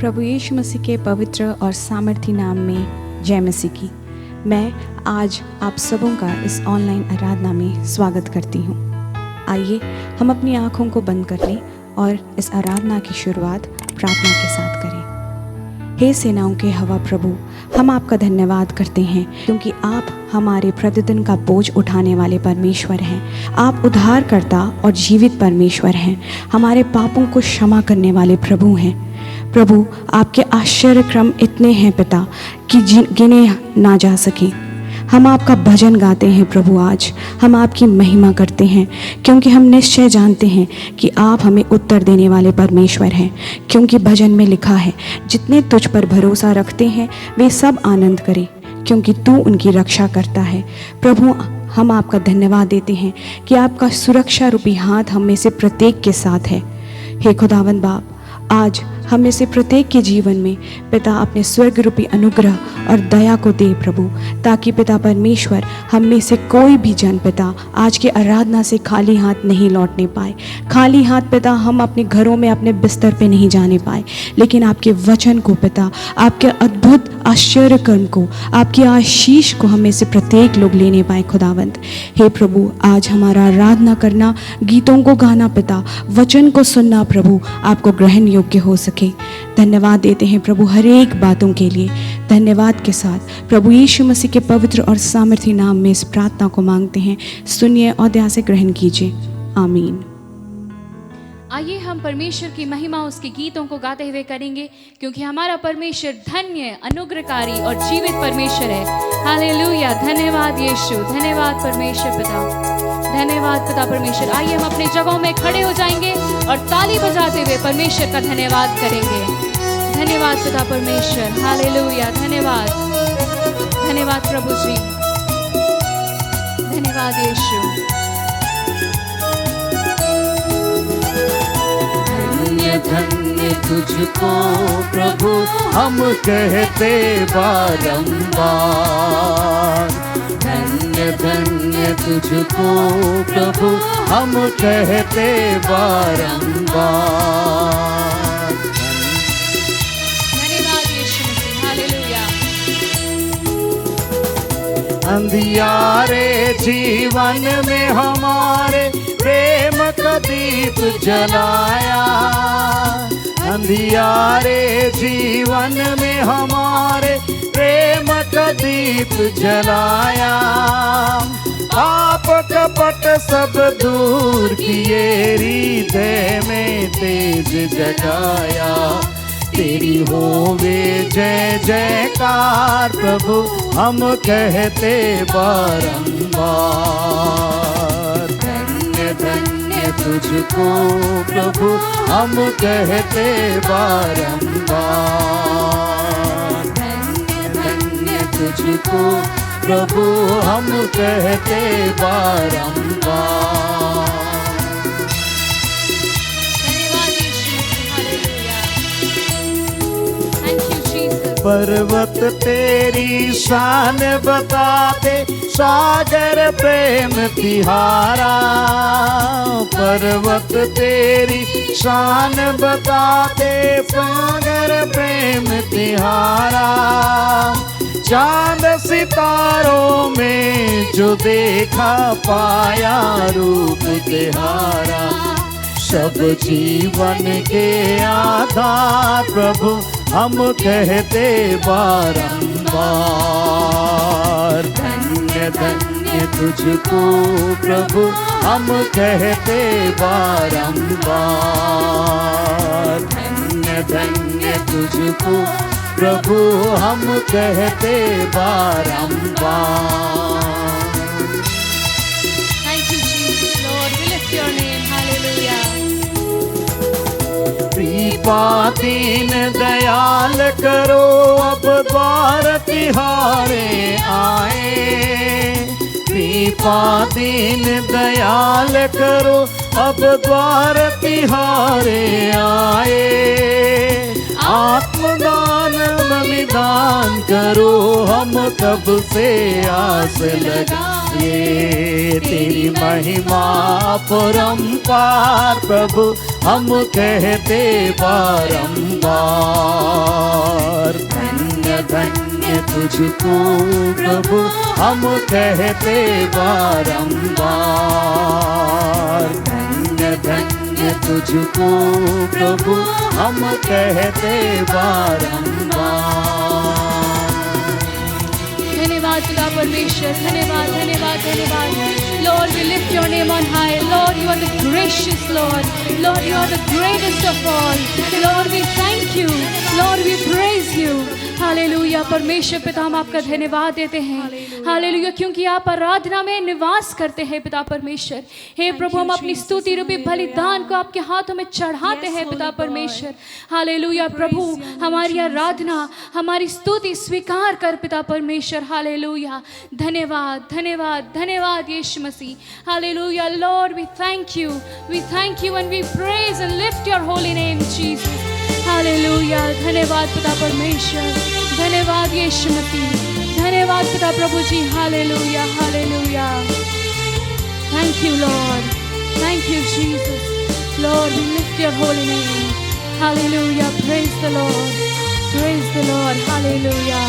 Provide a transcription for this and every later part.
प्रभु यीशु मसीह के पवित्र और सामर्थी नाम में जय मसीह की। मैं आज आप सबों का इस ऑनलाइन आराधना में स्वागत करती हूँ। आइए हम अपनी आँखों को बंद कर लें और इस आराधना की शुरुआत प्रार्थना के साथ करें। हे सेनाओं के हवा प्रभु, हम आपका धन्यवाद करते हैं क्योंकि आप हमारे प्रतिदिन का बोझ उठाने वाले परमेश्वर हैं। आप उद्धारकर्ता और जीवित परमेश्वर हैं। हमारे पापों को क्षमा करने वाले प्रभु हैं। प्रभु, आपके आश्चर्य क्रम इतने हैं पिता कि गिने ना जा सके। हम आपका भजन गाते हैं प्रभु। आज हम आपकी महिमा करते हैं क्योंकि हम निश्चय जानते हैं कि आप हमें उत्तर देने वाले परमेश्वर हैं। क्योंकि भजन में लिखा है, जितने तुझ पर भरोसा रखते हैं वे सब आनंद करें क्योंकि तू उनकी रक्षा करता है। प्रभु, हम आपका धन्यवाद देते हैं कि आपका सुरक्षा रूपी हाथ हम में से प्रत्येक के साथ है। हे खुदावंद बाप, आज हम में से प्रत्येक के जीवन में पिता अपने स्वर्ग रूपी अनुग्रह और दया को दे प्रभु, ताकि पिता परमेश्वर हम में से कोई भी जन पिता आज के आराधना से खाली हाथ नहीं लौटने पाए। खाली हाथ पिता हम अपने घरों में अपने बिस्तर पे नहीं जाने पाए, लेकिन आपके वचन को पिता, आपके अद्भुत आश्चर्य कर्म को, आपकी आशीष को हम में से प्रत्येक लोग लेने पाए खुदावंत। हे प्रभु, आज हमारा आराधना करना, गीतों को गाना पिता, वचन को सुनना प्रभु आपको ग्रहण योग्य हो सके। धन्यवाद देते हैं प्रभु हर एक बातों के लिए। धन्यवाद के साथ प्रभु यीशु मसीह के पवित्र और सामर्थी नाम में इस प्रार्थना को मांगते हैं। सुनिए और ध्यान से ग्रहण कीजिए। आमीन। आइए हम परमेश्वर की महिमा उसके गीतों को गाते हुए करेंगे, क्योंकि हमारा परमेश्वर धन्य, अनुग्रहकारी और जीवित परमेश्वर है। हालेलुया। धन्यवाद यीशु, धन्यवाद परमेश्वर पिता, धन्यवाद पिता परमेश्वर। आइए हम अपने जगहों में खड़े हो जाएंगे और ताली बजाते हुए परमेश्वर का धन्यवाद करेंगे। धन्यवाद पिता परमेश्वर। हालेलुया। धन्यवाद, धन्यवाद प्रभु जी, धन्यवाद यीशु। धन्य धन्य तुझको प्रभु हम कहते बारंबार। धन्य धन्य तुझको प्रभु हम कहते बारंबार। धन्यवाद यीशु मसीह। हालेलुया। अंधियारे जीवन में हमारे प्रेम का दीप जलाया। अंधियारे जीवन में हमारे प्रेम का दीप जलाया। आप कपट सब दूर किए, हृदय में तेज जगाया। तेरी होवे जय जयकार प्रभु हम कहते बारंबार। धन्य धन्य तुझको प्रभु हम कहते बारंबार। धन्य धन्य तुझको प्रभु हम कहते बारंबार। पर्वत तेरी शान बताते, सागर प्रेम तिहारा। पर्वत तेरी शान बताते, सागर प्रेम तिहारा। चांद सितारों में जो देखा पाया रूप तिहारा। सब जीवन के आधार प्रभु हम कहते बारंबार। धन्य धन्य तुझको प्रभु हम कहते बारंबार। धन्य धन्य तुझको प्रभु हम कहते बारंबार। Thank you Jesus Lord, we lift your name. Hallelujah. कृपा दीन दयाल करो, अब द्वार तिहारे आए। कृपा दीन दयाल करो, अब द्वार तिहारे आए। आत्मदान बलिदान करो, हम कब से आस लगाए। तेरी महिमा परंपार प्रभु हम कहते बारंबार। धन्य धन्य तुझको प्रभु हम कहते बारंबार। धन्य धन्य तुझको प्रभु हम कहते बारंबार। धन्यवाद पिता परमेश्वर, धन्यवाद धन्यवाद धन्यवाद। Lord, we lift your name on high. Lord, you are the gracious Lord. Lord, you are the greatest of all. Lord, we thank you. Lord, we praise you. Hallelujah. परमेश्वर पिता हम आपका धन्यवाद देते हैं, हालेलुया, क्योंकि आप आराधना में निवास करते हैं पिता परमेश्वर। हे प्रभु, हम अपनी स्तुति रूपी बलिदान को आपके हाथों में चढ़ाते हैं पिता परमेश्वर। हालेलुया प्रभु, हमारी आराधना, हमारी स्तुति स्वीकार कर पिता परमेश्वर। हालेलुया। धन्यवाद धन्यवाद धन्यवाद यीशु मसीह। हालेलुया। Lord, we thank you and we praise and lift your holy name Jesus. हालेलुया। धन्यवाद पिता परमेश्वर, धन्यवाद यीशु मसीह, धन्यवाद पिता प्रभु जी। हालेलुया हालेलुया। Thank you Lord, thank you Jesus. Lord, we lift your holy name. हालेलुया। Praise the Lord, praise the Lord. हालेलुया।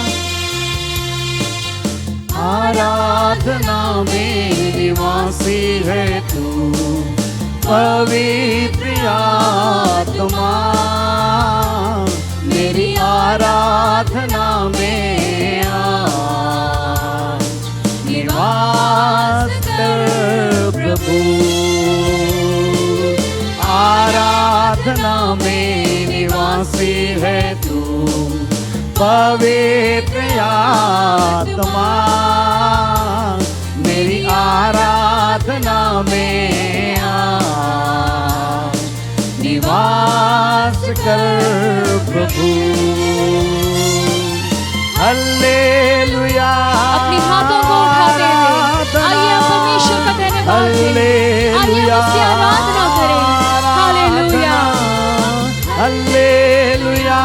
आराधना में निवासी है तू पवित्र आत्मा। मेरी आराधना में आज निवास कर प्रभु। आराधना में निवासी है तू पवित्र आत्मा। मेरी आराधना में आज निवास कर प्रभु। हल्लेलुया। अपने हाथों को उठाते हुए आइए हम परमेश्वर का धन्यवाद दें। आइए हम उसकी आराधना करें। हालेलुया हल्लेलुया।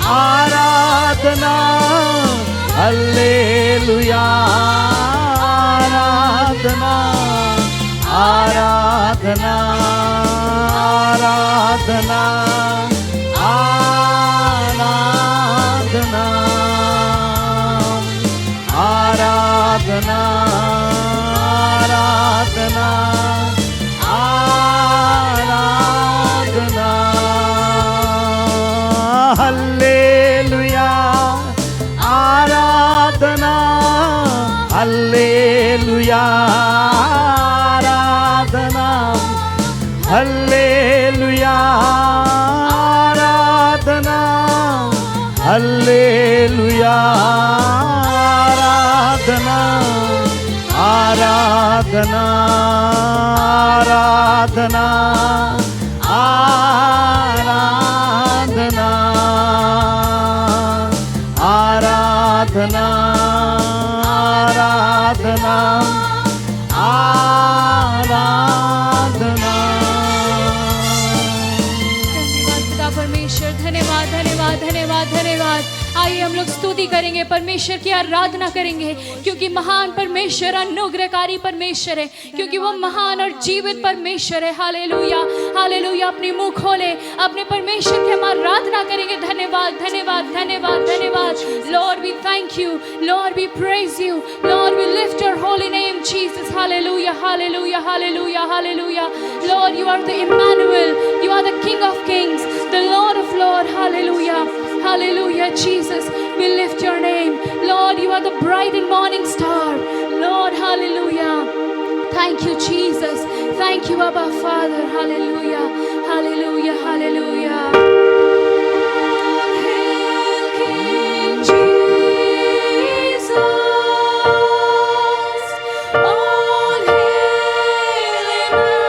आराधना, हल्लेलुया। आराधना, आराधना, आराधना, आराधना, आराधना, आराधना, आराधना। हल्लेलुया। आराधना, हल्लेलुया। आराधना, हल्लेलुया। आराधना, हल्लेलुया। आराधना, आराधना, आराधना, आराधना, आराधना, आराधना, आराधना। धन्यवाद पिता परमेश्वर, धन्यवाद धन्यवाद धन्यवाद धन्यवाद। आइए हम लोग स्तुति करेंगे, परमेश्वर की आराधना करेंगे, क्योंकि महान परमेश्वर अनुग्रहकारी परमेश्वर है, क्योंकि वो महान और जीवित परमेश्वर है। हालेलुया हालेलुया। अपने मुंह खोले, अपने परमेश्वर की हम आराधना करेंगे। धन्यवाद धन्यवाद धन्यवाद धन्यवाद। Lord we thank you, Lord we praise you, Lord we lift your holy name Jesus. Hallelujah hallelujah hallelujah hallelujah. Lord, you are the Emmanuel, you are the king of kings, the Lord of Lord. Hallelujah Hallelujah, Jesus, we lift your name. Lord, you are the bright and morning star. Lord, hallelujah. Thank you, Jesus. Thank you, Abba Father. Hallelujah, hallelujah, hallelujah. Hail King Jesus. All hail Emmanuel.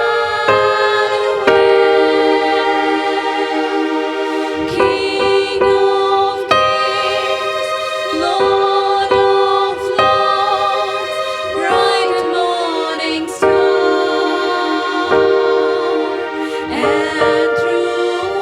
King of kings, Lord of lords, bright and morning star, and through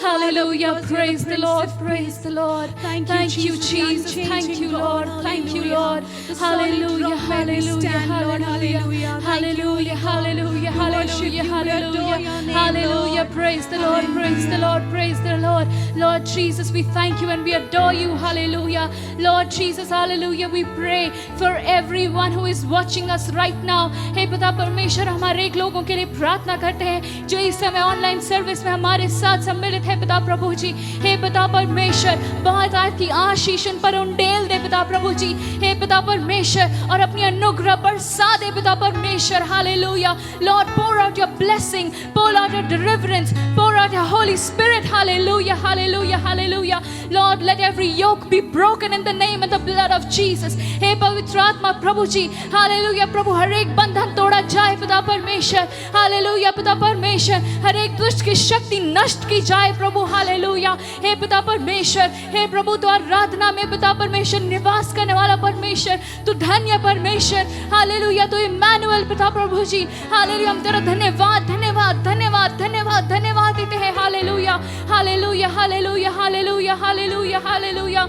Hallelujah. Praise the Lord. Praise the Lord. Thank you, Jesus. Thank you, Lord. Thank you, Lord. Hallelujah. Hallelujah. Hallelujah. Hallelujah. Hallelujah. Hallelujah. Hallelujah. Hallelujah. Praise the Lord. Praise the Lord. Praise the Lord. Lord Jesus, we thank you and we adore you. Hallelujah. Lord Jesus, hallelujah. We pray for everyone who is watching us right now. हे पिता परमेश्वर, हमारे एक लोगों के लिए प्रार्थना करते हैं जो इस समय ऑनलाइन सर्विस में हमारे साथ सम्मिलित है पिता प्रभु जी। हे पिता परमेश्वर, बहुत आपकी आशीष उन पर उंडेल दे पिता प्रभु जी। हे पिता परमेश्वर, और अपनी अनुग्रह बरसा दे पिता परमेश्वर। Hallelujah. Lord, pour out your blessing, pour out your deliverance, pour out your Holy Spirit. Hallelujah, hallelujah, hallelujah. Lord, let every yoke be broken in the name and the blood of Jesus. हे पवित्र आत्मा प्रभु जी, hallelujah प्रभु, हर एक बंधन तोड़ा जाए पिता परमेश्वर। Hallelujah पिता परमेश्वर, हर एक दुष्ट की शक्ति नष्ट की जाए प्रभु। हालेलुया। हे पिता परमेश्वर, हे प्रभु, तो आराधना में पिता परमेश्वर निवास करने वाला परमेश्वर, तू धन्य परमेश्वर। हालेलुया। तो इम्मानुएल पिता प्रभु जी, हालेलुया, हम तेरा धन्यवाद धन्यवाद धन्यवाद धन्यवाद धन्यवाद देते हैं। Hallelujah hallelujah hallelujah hallelujah hallelujah hallelujah.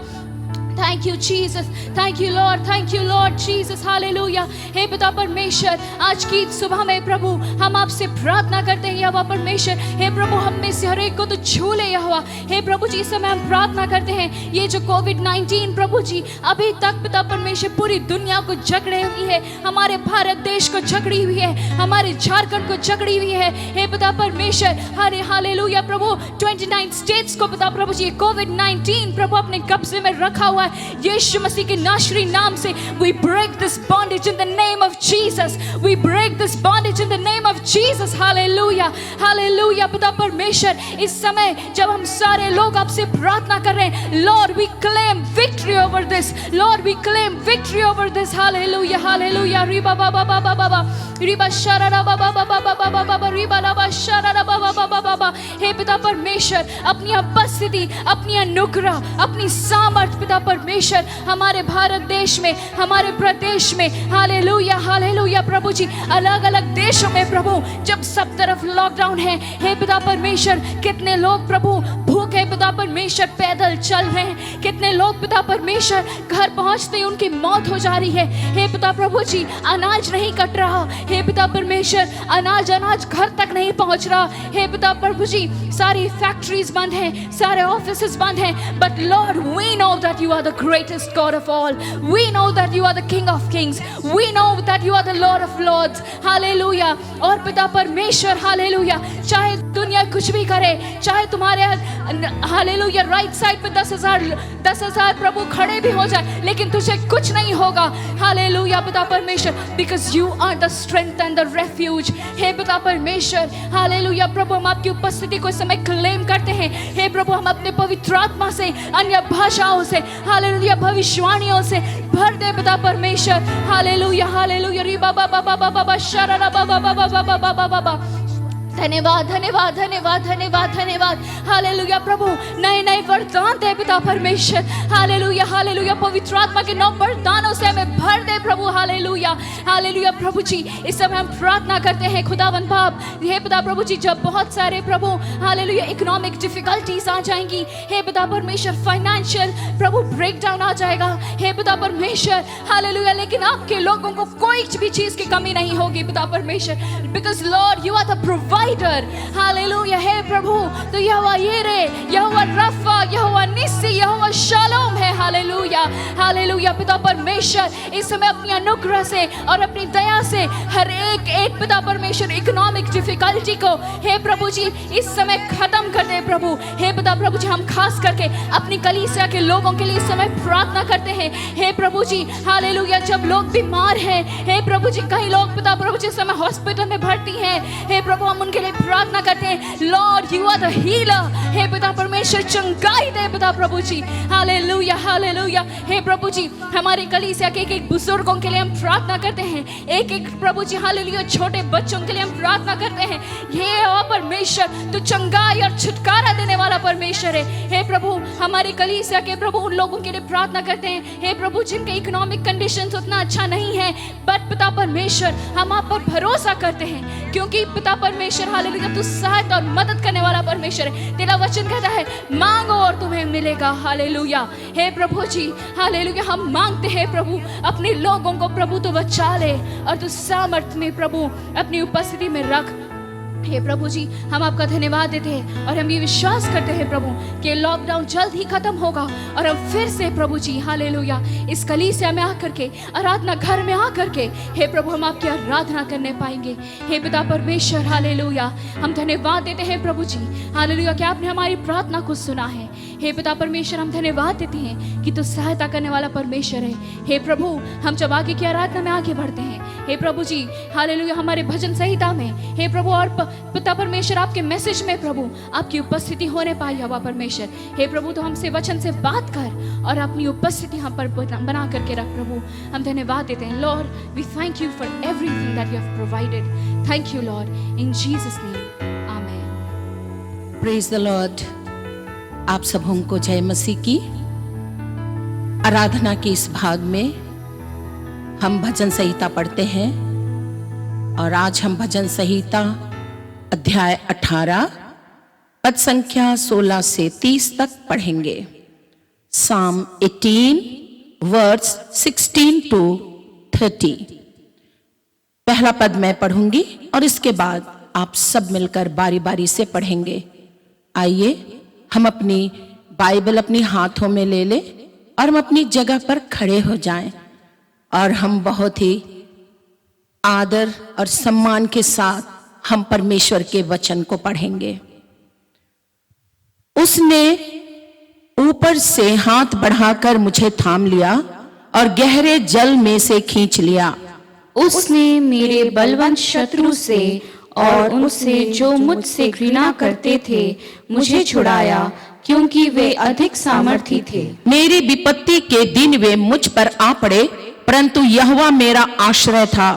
Thank you Jesus, thank you Lord, thank you Lord Jesus, hallelujah। हे पिता परमेश्वर, आज की सुबह में प्रभु हम आपसे प्रार्थना करते हैं यहोवा परमेश्वर। हे प्रभु, हम में से हर एक को तो छू ले यहोवा। हे प्रभु जी, इस समय हम प्रार्थना करते हैं, ये जो कोविड-19 प्रभु जी अभी तक पिता परमेश्वर पूरी दुनिया को जकड़े हुई है, हमारे भारत देश को जकड़ी हुई है, हमारे झारखंड को जकड़ी हुई है। हे पिता परमेश्वर, हरे हालेलुया प्रभु, 29 स्टेट्स को पिता प्रभु जी कोविड-19 प्रभु अपने कब्जे में रखा हुआ। यीशु मसीह के नासरी नाम से we break this bondage in the name of Jesus, we break this bondage in the name of Jesus, hallelujah hallelujah। पिता परमेश्वर, इस समय जब हम सारे लोग आपसे प्रार्थना कर रहे हैं, Lord we claim victory over this, Lord we claim victory over this, hallelujah hallelujah। Riba बाबा बाबा बाबा रिबा शरारा बाबा बाबा बाबा बाबा रिबा लाबा शरारा बाबा बाबा बाबा। हे पिता परमेश्वर, अपनी उपस्थिति, अपनी अनुग्रह, अपनी सामर्थ पिता परमेश्वर हमारे भारत देश में, हमारे प्रदेश में, हालेलुया हालेलुया प्रभु जी, अलग अलग देशों में प्रभु जब सब तरफ लॉकडाउन है, हे पिता परमेश्वर, कितने लोग प्रभु भूखे पिता परमेश्वर पैदल चल रहे हैं, कितने लोग पिता परमेश्वर घर पहुंचते ही उनकी मौत हो जा रही है। हे पिता प्रभु जी, अनाज नहीं कट रहा, हे पिता परमेश्वर, अनाज घर तक नहीं पहुंच रहा। हे पिता प्रभु जी, सारी फैक्ट्रीज बंद हैं, सारे ऑफिसेस बंद हैं, but Lord we know that you are the greatest God of all, we know that you are the King of Kings, we know that you are the Lord of Lords, hallelujah। और पिता परमेश्वर, hallelujah, चाहे दुनिया कुछ भी करे, चाहे तुम्हारे हालेलुया राइट साइड पे 10,000 प्रभु खड़े भी हो जाए, लेकिन तुझे कुछ नहीं होगा। हालेलुया पिता परमेश्वर, because you are the strength and the refuge। हे पिता परमेश्वर, हालेलुया प्रभु, हम आपकी उपस्थिति को इस समय क्लेम करते हैं। हे प्रभु, हम अपने पवित्र आत्मा से, अन्य भाषाओं से, हालेलुया भविष्यवाणियों से भर दे पिता परमेश्वर। हालेलुया हालेलुया री बाबा बाबा बाबा बाबा शरारा बाबा बाबा बाबा बाबा बाबा। धन्यवाद धन्यवाद धन्यवाद धन्यवाद धन्यवाद। हालेलुया प्रभु, नए नए वरदान दे पिता परमेश्वर। हालेलुया हालेलुया, पवित्र आत्मा के नौ वरदानों से हमें भर दे प्रभु। हालेलुया हालेलुया प्रभु जी, इस समय हम प्रार्थना करते हैं खुदावन बाप, हे पिता प्रभु जी, जब बहुत सारे प्रभु हालेलुया इकोनॉमिक डिफिकल्टीज आ जाएंगी, हे पिता परमेश्वर, फाइनेंशियल प्रभु ब्रेकडाउन आ जाएगा, हे पिता परमेश्वर, हालेलुया, लेकिन आपके लोगों को कोई भी चीज की कमी नहीं होगी पिता परमेश्वर, because Lord you are the provider. हालेलुया। हे प्रभु, तो यहोवा यीरे, यहोवा रफा, यहोवा निस्सी, यहोवा शालोम है। हालेलुया हालेलुया पिता परमेश्वर, इस समय अपनी अनुग्रह से और अपनी दया से हर एक पिता परमेश्वर इकोनॉमिक डिफिकल्टी को, हे प्रभु जी, इस समय खत्म कर दे प्रभु। हे पिता प्रभु जी, हम खास करके अपनी कलीसिया के लोगों के लिए इस समय प्रार्थना करते हैं। हे प्रभु जी, हालेलुया, जब लोग बीमार हैं, हे प्रभु जी, कई लोग पिता प्रभु जी इस समय हॉस्पिटल में भर्ती हैं, हे प्रभु, हम उनके लिए प्रार्थना करते हैं। Lord you are the healer. हे पिता परमेश्वर, चंगाई दे पिता प्रभु जी। हालेलुया हालेलुया। हे प्रभु जी, हमारे कलीसिया के एक बुजुर्गों के लिए हम प्रार्थना करते हैं, एक प्रभु जी हालेलुया छोटे बच्चों के लिए हम प्रार्थना करते हैं। हे ओ परमेश्वर, तू चंगाई और छुटकारा देने वाला परमेश्वर है। हे प्रभु, हमारे कलीसिया के प्रभु उन लोगों के लिए प्रार्थना करते हैं, हे प्रभु, जिनके इकोनॉमिक कंडीशंस उतना अच्छा नहीं है, बट पिता परमेश्वर, हम आप पर भरोसा करते हैं, क्योंकि पिता परमेश्वर परमेश्वर हालेलुया तू सहायता और मदद करने वाला परमेश्वर है। तेरा वचन कहता है मांगो और तुम्हें मिलेगा। हालेलुया हे प्रभु जी, हालेलुया हम मांगते हैं प्रभु, अपने लोगों को प्रभु तो बचा ले और तू सामर्थ में प्रभु अपनी उपस्थिति में रख। हे प्रभु जी, हम आपका धन्यवाद देते हैं और हम ये विश्वास करते हैं प्रभु कि लॉकडाउन जल्द ही खत्म होगा और हम फिर से प्रभु जी हालेलुया इस कलीसिया में आकर के, आराधना घर में आकर के हे प्रभु हम आपकी आराधना करने पाएंगे। हे पिता परमेश्वर हालेलुया हम धन्यवाद देते हैं प्रभु जी हालेलुया कि आपने हमारी प्रार्थना को सुना है। हे पिता परमेश्वर हम धन्यवाद देते हैं कि तू सहायता करने वाला परमेश्वर है। हे प्रभु हम जब आगे की आराधना में आगे बढ़ते हैं हे प्रभु जी हालेलुया हमारे भजन संहिता में हे प्रभु और पिता परमेश्वर आपके मैसेज में प्रभु आपकी उपस्थिति होने पाई हवा परमेश्वर। हे प्रभु तो हमसे वचन से बात कर और अपनी उपस्थिति हम पर बना करके रख प्रभु। हम धन्यवाद देते हैं Lord, we thank you for everything that you have provided. Thank you Lord in Jesus name amen. Praise the Lord. आप सबों को जय मसीह की। आराधना के इस भाग में हम भजन संहिता पढ़ते हैं और आज हम भजन संहिता अध्याय 18 पद संख्या 16 से 30 तक पढ़ेंगे। साम 18 वर्स 16 to 30। पहला पद मैं पढ़ूंगी और इसके बाद आप सब मिलकर बारी बारी से पढ़ेंगे। आइए हम अपनी बाइबल अपनी हाथों में ले लें और हम अपनी जगह पर खड़े हो जाएं और हम बहुत ही आदर और सम्मान के साथ हम परमेश्वर के वचन को पढ़ेंगे। उसने ऊपर से हाथ बढ़ाकर मुझे थाम लिया और गहरे जल में से खींच लिया। उसने मेरे बलवंत शत्रु से और उनसे जो मुझसे घृणा करते थे मुझे छुड़ाया, क्योंकि वे अधिक सामर्थी थे। मेरी विपत्ति के दिन वे मुझ पर आ पड़े, परंतु यहोवा मेरा आश्रय था।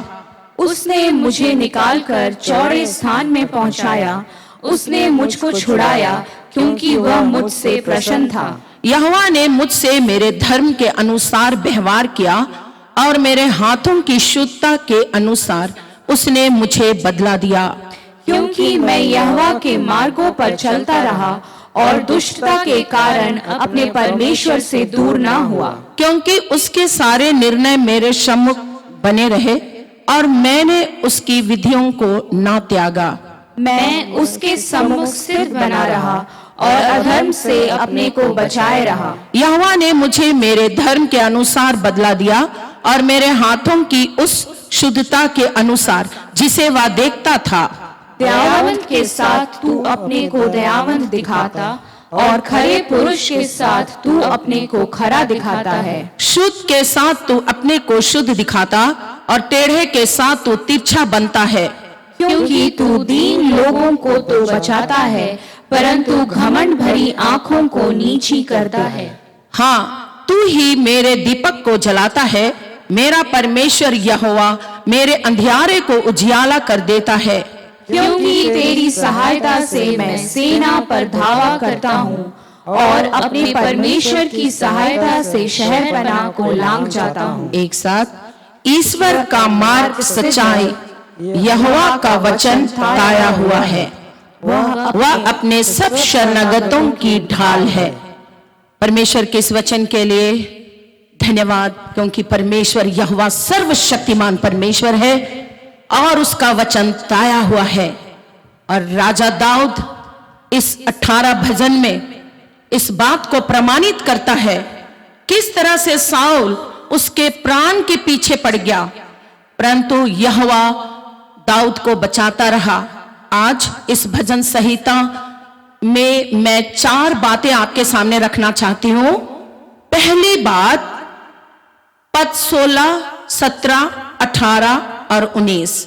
उसने मुझे निकालकर चौड़े स्थान में पहुंचाया। उसने मुझको छुड़ाया, क्योंकि वह मुझसे प्रसन्न था। यहोवा ने मुझसे मेरे धर्म के अनुसार व्यवहार किया और मेरे हाथों की शुद्धता के अनुसार उसने मुझे बदला दिया। क्योंकि मैं यहोवा के मार्गों पर चलता रहा और दुष्टता के कारण अपने परमेश्वर से दूर ना हुआ। क्योंकि उसके सारे निर्णय मेरे सम्मुख बने रहे और मैंने उसकी विधियों को ना त्यागा। मैं उसके सम्मुख स्थिर बना रहा और अधर्म से अपने को बचाए रहा। यहोवा ने मुझे मेरे धर्म के अनुसार बदला दिया और मेरे हाथों की उस शुद्धता के अनुसार जिसे वह देखता था। दयावंत के साथ तू अपने को दयावंत दिखाता और खरे पुरुष के साथ तू अपने को खरा दिखाता है। शुद्ध के साथ तू अपने को शुद्ध दिखाता और टेढ़े के साथ तू तिरछा बनता है। क्योंकि तू दीन लोगों को तो बचाता है, परंतु घमंड भरी आंखों को नीची करता है। हाँ, तू ही मेरे दीपक को जलाता है। मेरा परमेश्वर यहोवा मेरे अंधियारे को उजियाला कर देता है। क्योंकि तेरी सहायता से मैं सेना पर धावा करता हूँ और अपने परमेश्वर की सहायता से शहरपनाह को लांघ जाता हूँ। एक साथ, ईश्वर का मार्ग सच्चाई, यहोवा का वचन ताया हुआ है। वह अपने सब शरणागतों की ढाल है। परमेश्वर के इस वचन के लिए धन्यवाद, क्योंकि परमेश्वर यहोवा सर्वशक्तिमान परमेश्वर है और उसका वचन ताया हुआ है। और राजा दाऊद इस 18 भजन में इस बात को प्रमाणित करता है किस तरह से साउल उसके प्राण के पीछे पड़ गया, परंतु यहोवा दाऊद को बचाता रहा। आज इस भजन संहिता में मैं 4 बातें आपके सामने रखना चाहती हूं। पहली बात, पद 16, 17, 18 और 19,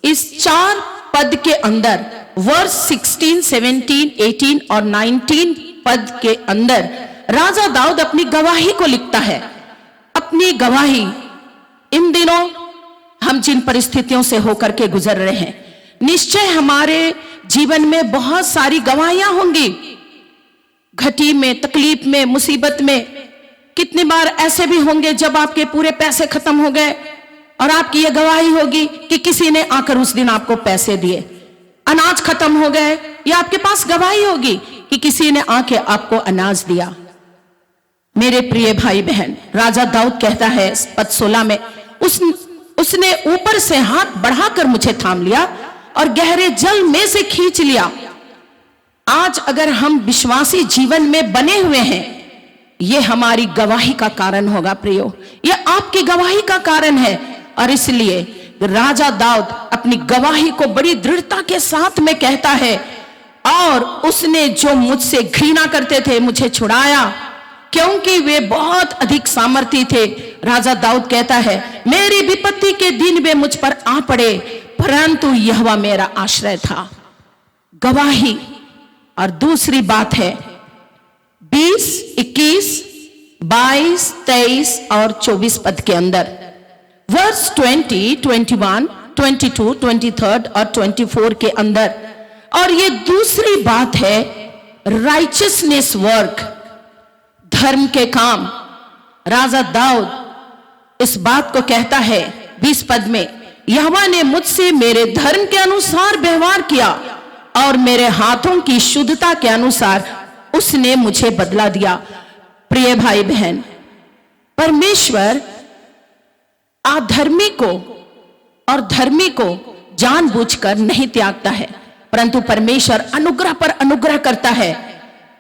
इस 4 पद के अंदर वर्स 16, 17, 18 और 19 पद के अंदर राजा दाऊद अपनी गवाही को लिखता है। अपनी गवाही, इन दिनों हम जिन परिस्थितियों से होकर के गुजर रहे हैं, निश्चय हमारे जीवन में बहुत सारी गवाहियां होंगी। घटी में, तकलीफ में, मुसीबत में, कितनी बार ऐसे भी होंगे जब आपके पूरे पैसे खत्म हो गए और आपकी यह गवाही होगी कि किसी ने आकर उस दिन आपको पैसे दिए। अनाज खत्म हो गए, या आपके पास गवाही होगी कि किसी ने आके आपको अनाज दिया। मेरे प्रिय भाई बहन, राजा दाऊद कहता है पद 16 में, उसने ऊपर से हाथ बढ़ाकर मुझे थाम लिया और गहरे जल में से खींच लिया। आज अगर हम विश्वासी जीवन में बने हुए हैं, यह हमारी गवाही का कारण होगा प्रियो, यह आपकी गवाही का कारण है। और इसलिए राजा दाऊद अपनी गवाही को बड़ी दृढ़ता के साथ में कहता है, और उसने जो मुझसे घृणा करते थे मुझे छुड़ाया, क्योंकि वे बहुत अधिक सामर्थी थे। राजा दाऊद कहता है, मेरी विपत्ति के दिन वे मुझ पर आ पड़े, परंतु यहोवा मेरा आश्रय था। गवाही। और दूसरी बात है 20, 21, 22, 23 और 24 पद के अंदर, वर्स 20, 21, 22, 23 और 24 के अंदर। और ये दूसरी बात है राइचियसनेस वर्क, धर्म के काम। राजा दाऊद इस बात को कहता है 20 पद में, यहोवा ने मुझसे मेरे धर्म के अनुसार व्यवहार किया और मेरे हाथों की शुद्धता के अनुसार उसने मुझे बदला दिया। प्रिय भाई बहन, परमेश्वर अधर्मी को और धर्मी को जानबूझकर नहीं त्यागता है, परंतु परमेश्वर अनुग्रह पर अनुग्रह करता है।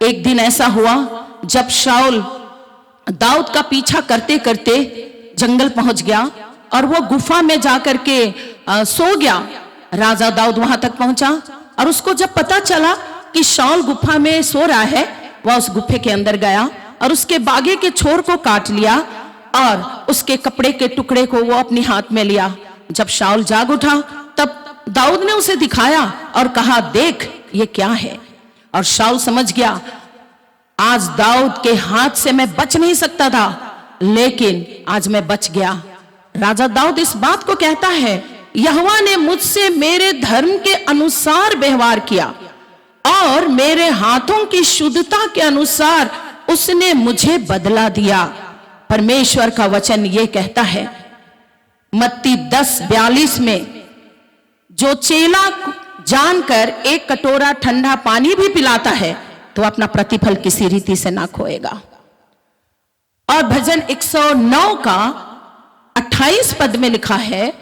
एक दिन ऐसा हुआ जब शाऊल दाऊद का पीछा करते करते जंगल पहुंच गया और वो गुफा में जाकर के सो गया। राजा दाऊद वहां तक पहुंचा और उसको जब पता चला कि शाऊल गुफा में सो रहा है, वह उस गुफे के अंदर गया और उसके बागे के छोर को काट लिया और उसके कपड़े के टुकड़े को वो अपने हाथ में लिया। जब शाऊल जाग उठा तब दाऊद ने उसे दिखाया और कहा, देख ये क्या है। और शाऊल समझ गया, आज दाऊद के हाथ से मैं बच नहीं सकता था, लेकिन आज मैं बच गया। राजा दाऊद इस बात को कहता है, यहोवा ने मुझसे मेरे धर्म के अनुसार व्यवहार किया और मेरे हाथों की शुद्धता के अनुसार उसने मुझे बदला दिया। परमेश्वर का वचन ये कहता है मत्ती 10:42 में, जो चेला जानकर एक कटोरा ठंडा पानी भी पिलाता है तो अपना प्रतिफल किसी रीति से ना खोएगा। और भजन 109 का 28 पद में लिखा है,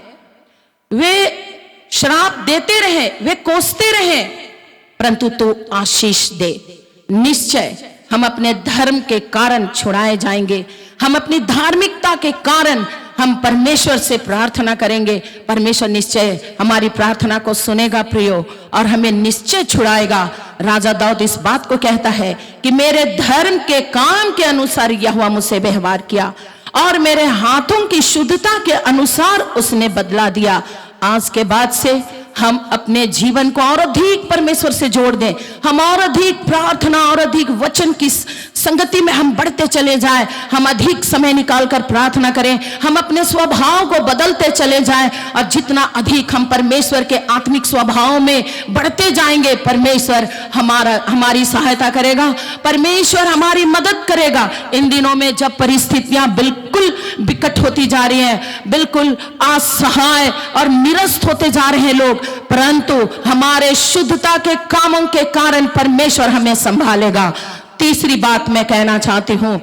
वे श्राप देते रहे, वे कोसते रहे, परंतु तू आशीष दे। निश्चय हम अपने धर्म के कारण छुड़ाए जाएंगे, हम अपनी धार्मिकता के कारण हम परमेश्वर से प्रार्थना करेंगे। परमेश्वर निश्चय हमारी प्रार्थना को सुनेगा प्रियो, और हमें निश्चय छुड़ाएगा। राजा दाऊद इस बात को कहता है कि मेरे धर्म के काम के अनुसार यहोवा मुझसे व्यवहार किया और मेरे हाथों की शुद्धता के अनुसार उसने बदला दिया। आज के बाद से हम अपने जीवन को और अधिक परमेश्वर से जोड़ दें, हम और अधिक प्रार्थना और अधिक वचन की संगति में हम बढ़ते चले जाएं, हम अधिक समय निकालकर प्रार्थना करें, हम अपने स्वभाव को बदलते चले जाएं, और जितना अधिक हम परमेश्वर के आत्मिक स्वभाव में बढ़ते जाएंगे, परमेश्वर हमारी सहायता करेगा, परमेश्वर हमारी मदद करेगा। इन दिनों में जब परिस्थितियां बिल्कुल विकट होती जा रही हैं, बिल्कुल असहाय और निरस्त होते जा रहे हैं लोग, परंतु हमारे शुद्धता के कामों के कारण परमेश्वर हमें संभालेगा। तीसरी बात मैं कहना चाहती हूं,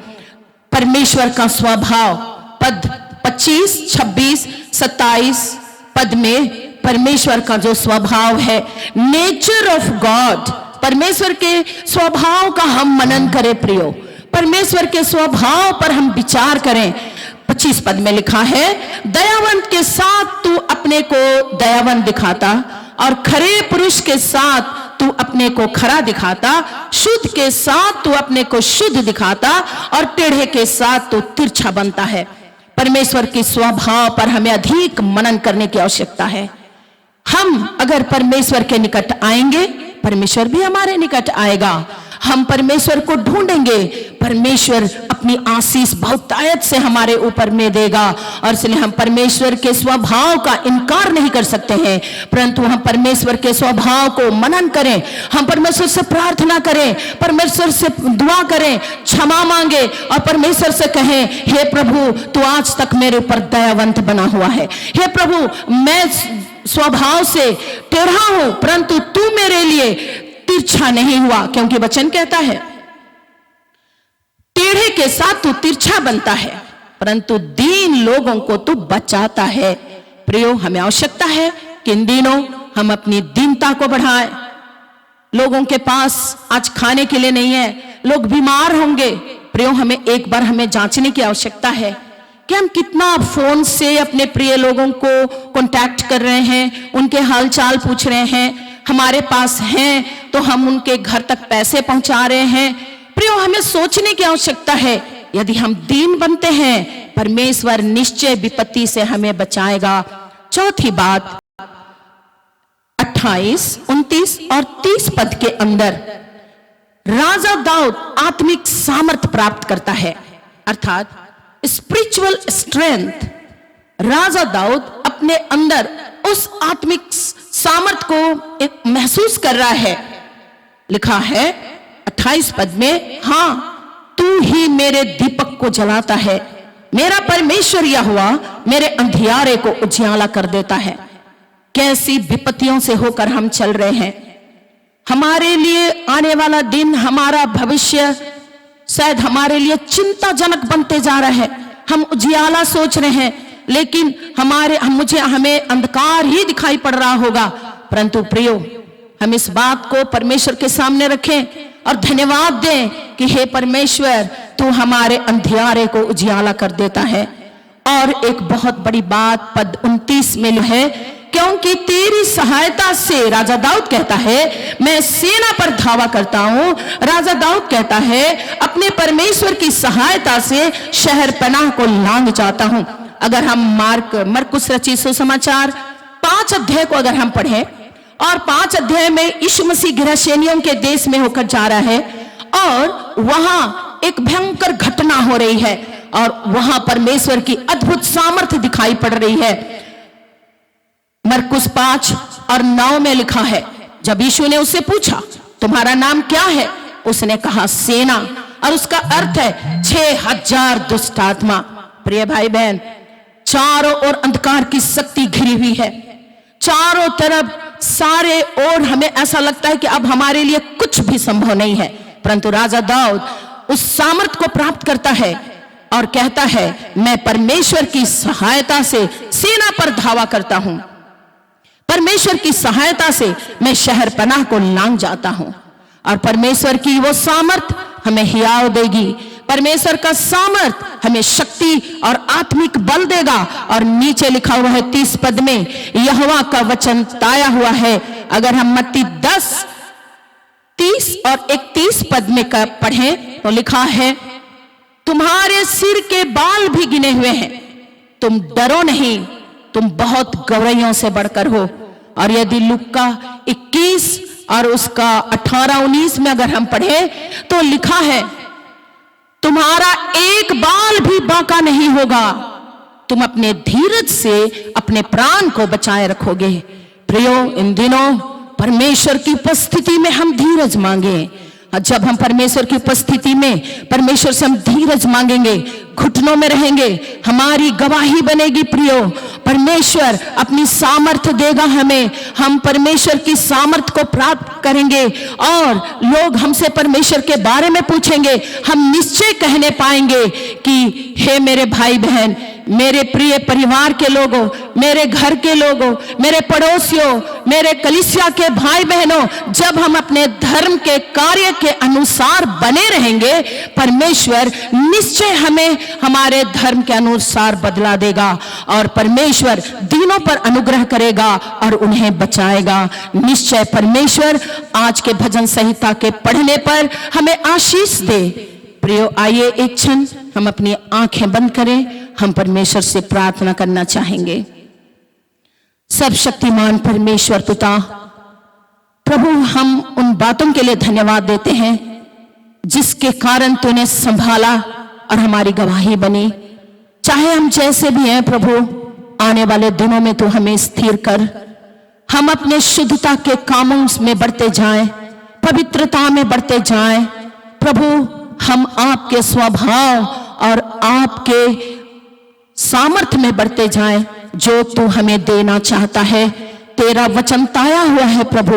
परमेश्वर का स्वभाव। पद 25, 26, 27 पद में परमेश्वर का जो स्वभाव है, नेचर ऑफ गॉड, परमेश्वर के स्वभाव का हम मनन करें प्रियो, परमेश्वर के स्वभाव पर हम विचार करें। 25 पद में लिखा है, दयावंत के साथ तू अपने को दयावंत दिखाता और खरे पुरुष के साथ तू अपने को खरा दिखाता, शुद्ध के साथ तू अपने को शुद्ध दिखाता और टेढ़े के साथ तू तिरछा बनता है। परमेश्वर के स्वभाव पर हमें अधिक मनन करने की आवश्यकता है। हम अगर परमेश्वर के निकट आएंगे, परमेश्वर भी हमारे निकट आएगा। हम परमेश्वर को ढूंढेंगे, परमेश्वर अपनी आशीष बहुतायत से हमारे ऊपर में देगा। और इसलिए हम परमेश्वर के स्वभाव का इनकार नहीं कर सकते हैं, परंतु हम परमेश्वर के स्वभाव को मनन करें, हम परमेश्वर से प्रार्थना करें, परमेश्वर से दुआ करें, क्षमा मांगे और परमेश्वर से कहें, हे प्रभु तू आज तक मेरे ऊपर दयावंत बना हुआ है, हे प्रभु मैं स्वभाव से टेढ़ा हूं, परंतु तू मेरे लिए तिरछा नहीं हुआ, क्योंकि वचन कहता है टेढ़े के साथ तू तिरछा बनता है, परंतु दीन लोगों को तू बचाता है। प्रियो, हमें आवश्यकता है कि इन दिनों हम अपनी दीनता को बढ़ाएं। लोगों के पास आज खाने के लिए नहीं है, लोग बीमार होंगे। प्रियो, हमें एक बार हमें जांचने की आवश्यकता है कि हम कितना फोन से अपने प्रिय लोगों को कांटेक्ट कर रहे हैं, उनके हालचाल पूछ रहे हैं। हमारे पास हैं तो हम उनके घर तक पैसे पहुंचा रहे हैं। प्रियो, हमें सोचने की आवश्यकता है, यदि हम दीन बनते हैं, परमेश्वर निश्चय विपत्ति से हमें बचाएगा। चौथी बात, 28, 29 और 30 पद के अंदर राजा दाऊद आत्मिक सामर्थ प्राप्त करता है, अर्थात स्पिरिचुअल स्ट्रेंथ। राजा दाऊद अपने अंदर उस आत्मिक सामर्थ को महसूस कर रहा है। लिखा है 28 पद में, हां, तू ही मेरे दीपक को जलाता है, मेरा परमेश्वर यहोवा मेरे अंधियारे को उजियाला कर देता है। कैसी विपत्तियों से होकर हम चल रहे हैं। हमारे लिए आने वाला दिन, हमारा भविष्य शायद हमारे लिए चिंताजनक बनते जा रहा है। हम उजियाला सोच रहे हैं, लेकिन हमें अंधकार ही दिखाई पड़ रहा होगा। परंतु प्रियो, हम इस बात को परमेश्वर के सामने रखें और धन्यवाद दें कि हे परमेश्वर, तू हमारे अंधियारे को उजियाला कर देता है। और एक बहुत बड़ी बात पद 29 में है, क्योंकि तेरी सहायता से, राजा दाऊद कहता है, मैं सेना पर धावा करता हूं। राजा दाऊद कहता है, अपने परमेश्वर की सहायता से शहर पनाह को लांघ जाता हूं। अगर हम मरकुस रचित सुसमाचार 5 अध्याय को अगर हम पढ़ें, और 5 अध्याय में यीशु मसीह गिरासेनियों के देश में होकर जा रहा है, और वहां एक भयंकर घटना हो रही है, और वहां परमेश्वर की अद्भुत सामर्थ्य दिखाई पड़ रही है। मरकुस 5 और 9 में लिखा है, जब यीशु ने उससे पूछा, तुम्हारा नाम क्या है? उसने कहा, सेना, और उसका अर्थ है 6000 दुष्ट आत्मा। प्रिय भाई बहन, चारों ओर अंधकार की शक्ति घिरी हुई है, चारों तरफ सारे ओर हमें ऐसा लगता है कि अब हमारे लिए कुछ भी संभव नहीं है। परंतु राजा दाऊद उस सामर्थ को प्राप्त करता है और कहता है, मैं परमेश्वर की सहायता से सेना पर धावा करता हूं, परमेश्वर की सहायता से मैं शहर पनाह को लांघ जाता हूं। और परमेश्वर की वो सामर्थ हमें हियाव देगी, परमेश्वर का सामर्थ हमें शक्ति और आत्मिक बल देगा। और नीचे लिखा हुआ है 30 पद में, यहोवा का वचन ताया हुआ है। अगर हम मत्ती 10, 30 और 31 पद में पढ़ें तो लिखा है, तुम्हारे सिर के बाल भी गिने हुए हैं, तुम डरो नहीं, तुम बहुत गौरैयों से बढ़कर हो। और यदि लूका 21 और उसका 18-19 में अगर हम पढ़े तो लिखा है, तुम्हारा एक बाल भी बांका नहीं होगा, तुम अपने धीरज से अपने प्राण को बचाए रखोगे। प्रियो, इन दिनों परमेश्वर की उपस्थिति में हम धीरज मांगे। जब हम परमेश्वर की उपस्थिति में परमेश्वर से हम धीरज मांगेंगे, घुटनों में रहेंगे, हमारी गवाही बनेगी। प्रियो, परमेश्वर अपनी सामर्थ्य देगा हमें, हम परमेश्वर की सामर्थ्य को प्राप्त करेंगे और लोग हमसे परमेश्वर के बारे में पूछेंगे। हम निश्चय कहने पाएंगे कि हे मेरे भाई बहन, मेरे प्रिय परिवार के लोगों, मेरे घर के लोगों, मेरे पड़ोसियों, मेरे कलीसिया के भाई बहनों, जब हम अपने धर्म के कार्य के अनुसार बने रहेंगे, परमेश्वर निश्चय हमें हमारे धर्म के अनुसार बदला देगा और परमेश्वर दीनों पर अनुग्रह करेगा और उन्हें बचाएगा। निश्चय परमेश्वर आज के भजन संहिता के पढ़ने पर हमें आशीष दे। प्रियो, आइए एक क्षण हम अपनी आंखें बंद करें, हम परमेश्वर से प्रार्थना करना चाहेंगे। सर्वशक्तिमान परमेश्वर पिता, प्रभु, हम उन बातों के लिए धन्यवाद देते हैं जिसके कारण तूने संभाला और हमारी गवाही बनी। चाहे हम जैसे भी हैं प्रभु, आने वाले दिनों में तू हमें स्थिर कर, हम अपने शुद्धता के कामों में बढ़ते जाएं, पवित्रता में बढ़ते जाएं। प्रभु, हम आपके स्वभाव और आपके सामर्थ्य में बढ़ते जाएं, जो तू हमें देना चाहता है। तेरा वचन ताया हुआ है प्रभु,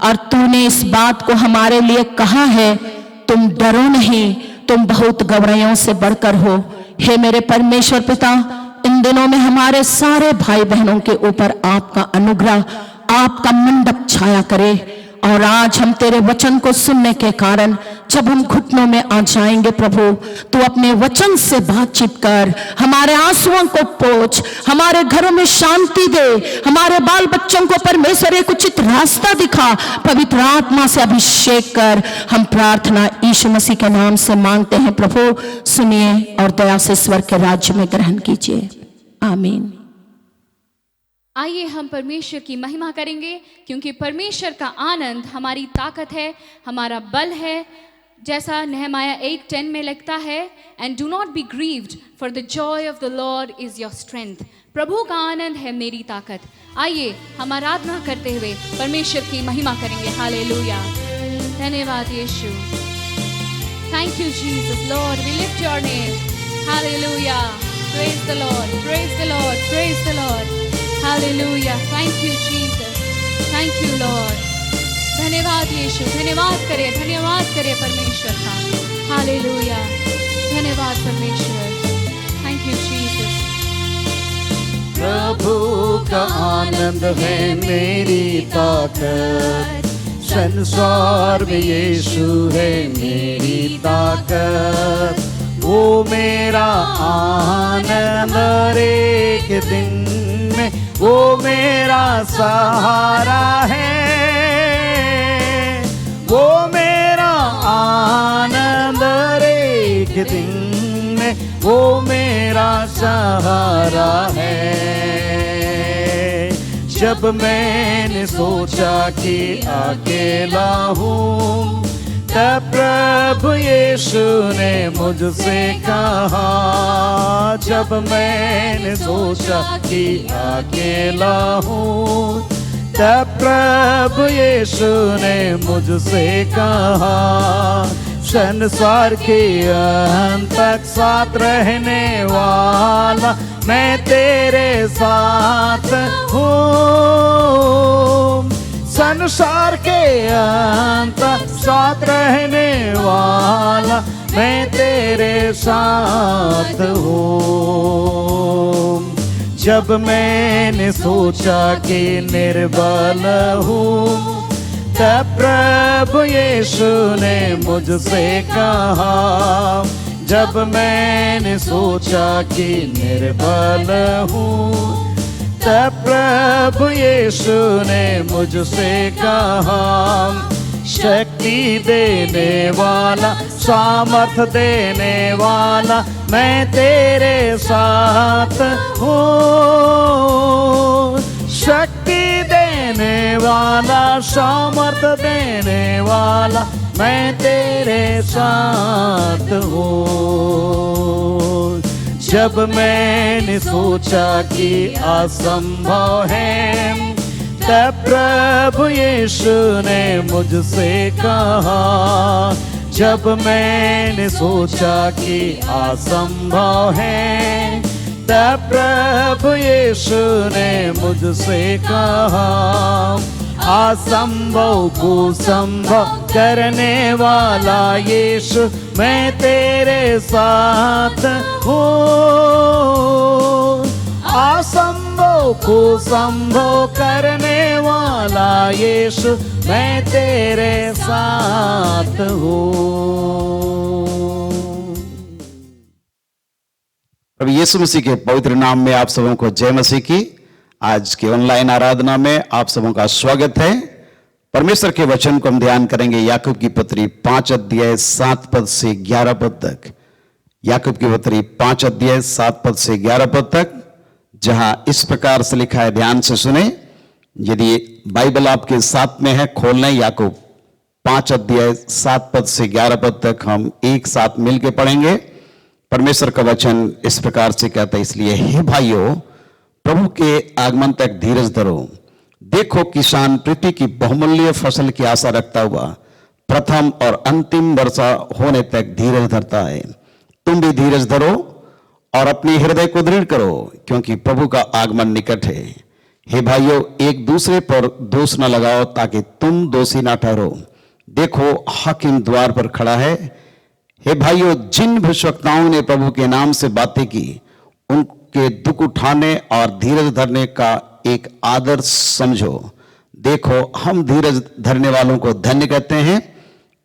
और तूने इस बात को हमारे लिए कहा है, तुम डरो नहीं, तुम बहुत गवराइयों से बढ़कर हो। हे मेरे परमेश्वर पिता, इन दिनों में हमारे सारे भाई बहनों के ऊपर आपका अनुग्रह, आपका मंडप छाया करे। और आज हम तेरे वचन को सुनने के कारण जब हम घुटनों में आ जाएंगे प्रभु, तू अपने वचन से बातचीत कर, हमारे आंसुओं को पोंछ, हमारे घरों में शांति दे, हमारे बाल बच्चों को परमेश्वर एक उचित रास्ता दिखा, पवित्र आत्मा से अभिषेक कर। हम प्रार्थना यीशु मसीह के नाम से मांगते हैं प्रभु, सुनिए और दया से स्वर्ग के राज्य में ग्रहण कीजिए, आमीन। आइए हम परमेश्वर की महिमा करेंगे, क्योंकि परमेश्वर का आनंद हमारी ताकत है, हमारा बल है। जैसा नहमाया 8:10 में लिखता है, and do not be grieved for the joy of the Lord is your strength. प्रभु का आनंद है मेरी ताकत। आइए हम आराधना करते हुए परमेश्वर की महिमा करेंगे। हालेलुया, धन्यवाद यीशु। Thank you Jesus, Lord we lift your name. हालेलुया, praise the Lord, praise the Lord, praise the Lord. हालेलुया, thank you Jesus, thank you Lord. धन्यवाद यीशु, धन्यवाद करे परमेश्वर का। हालेलुया, धन्यवाद परमेश्वर, थैंक यू जीसस। प्रभु का आनंद है मेरी ताकत, संसार में यीशु है मेरी ताकत। वो मेरा आनंद हर एक दिन में, वो मेरा सहारा है। वो मेरा आनंद हर एक दिन में, वो मेरा सहारा है। जब मैंने सोचा कि अकेला हूँ, तब प्रभु यीशु ने मुझसे कहा। जब मैंने सोचा कि अकेला हूँ, तब प्रभु यीशु ने मुझसे कहा, संसार के अंत तक साथ रहने वाला मैं तेरे साथ हूँ। संसार के अंत तक साथ रहने वाला मैं तेरे साथ हूँ। जब मैंने सोचा कि निर्बल हूँ, तब प्रभु यीशु ने मुझसे कहा। जब मैंने सोचा कि निर्बल हूँ, तब प्रभु यीशु ने मुझसे कहा, शक्ति देने वाला, सामर्थ देने वाला मैं तेरे साथ हूँ। शक्ति देने वाला, सामर्थ देने वाला मैं तेरे साथ हूँ। जब मैंने सोचा कि असंभव है, तब प्रभु यीशु ने मुझसे कहा। जब मैंने सोचा कि असंभव है, तब प्रभु यीशु ने मुझसे कहा, असंभव को संभव करने वाला यीशु मैं तेरे साथ हूँ। असंभव को संभव करने वाला यीशु मैं तेरे साथ हूँ। प्रभु यीशु मसीह के पवित्र नाम में आप सबों को जय मसीह की। आज की ऑनलाइन आराधना में आप सबों का स्वागत है। परमेश्वर के वचन को हम ध्यान करेंगे याकूब की पत्री 5 अध्याय 7 पद से 11 पद तक। याकूब की पत्री 5 अध्याय 7 पद से 11 पद तक, जहां इस प्रकार से लिखा है, ध्यान से सुने। यदि बाइबल आपके साथ में है, खोल लें। याकूब 5 अध्याय 7 पद से 11 पद तक हम एक साथ मिलकर पढ़ेंगे। परमेश्वर का वचन इस प्रकार से कहता है, इसलिए हे भाइयों, प्रभु के आगमन तक धीरज धरो। देखो, किसान पृथ्वी की बहुमूल्य फसल की आशा रखता हुआ प्रथम और अंतिम वर्षा होने तक धीरज धरता है। तुम भी धीरज धरो और अपने हृदय को दृढ़ करो, क्योंकि प्रभु का आगमन निकट है। हे भाइयों, एक दूसरे पर दोष न लगाओ ताकि तुम दोषी ना ठहरो। देखो, हाकिम द्वार पर खड़ा है। हे भाइयों, जिन भविष्यवक्ताओं ने प्रभु के नाम से बातें की, उनके दुख उठाने और धीरज धरने का एक आदर्श समझो। देखो, हम धीरज धरने वालों को धन्य कहते हैं।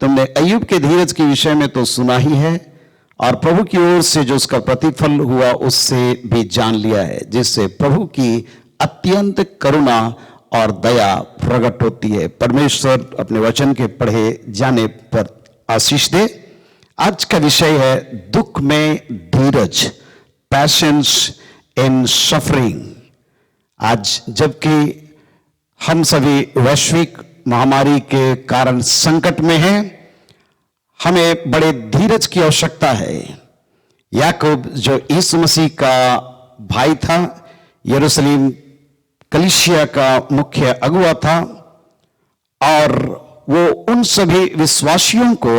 तुमने अय्यूब के धीरज के विषय में तो सुना ही है, और प्रभु की ओर से जो उसका प्रतिफल हुआ उससे भी जान लिया है, जिससे प्रभु की अत्यंत करुणा और दया प्रकट होती है। परमेश्वर अपने वचन के पढ़े जाने पर आशीष दे। आज का विषय है दुख में धीरज, पैशंस इन सफरिंग। आज जबकि हम सभी वैश्विक महामारी के कारण संकट में हैं, हमें बड़े धीरज की आवश्यकता है। याकूब, जो यीशु मसीह का भाई था, यरूशलेम कलीसिया का मुख्य अगुवा था, और वो उन सभी विश्वासियों को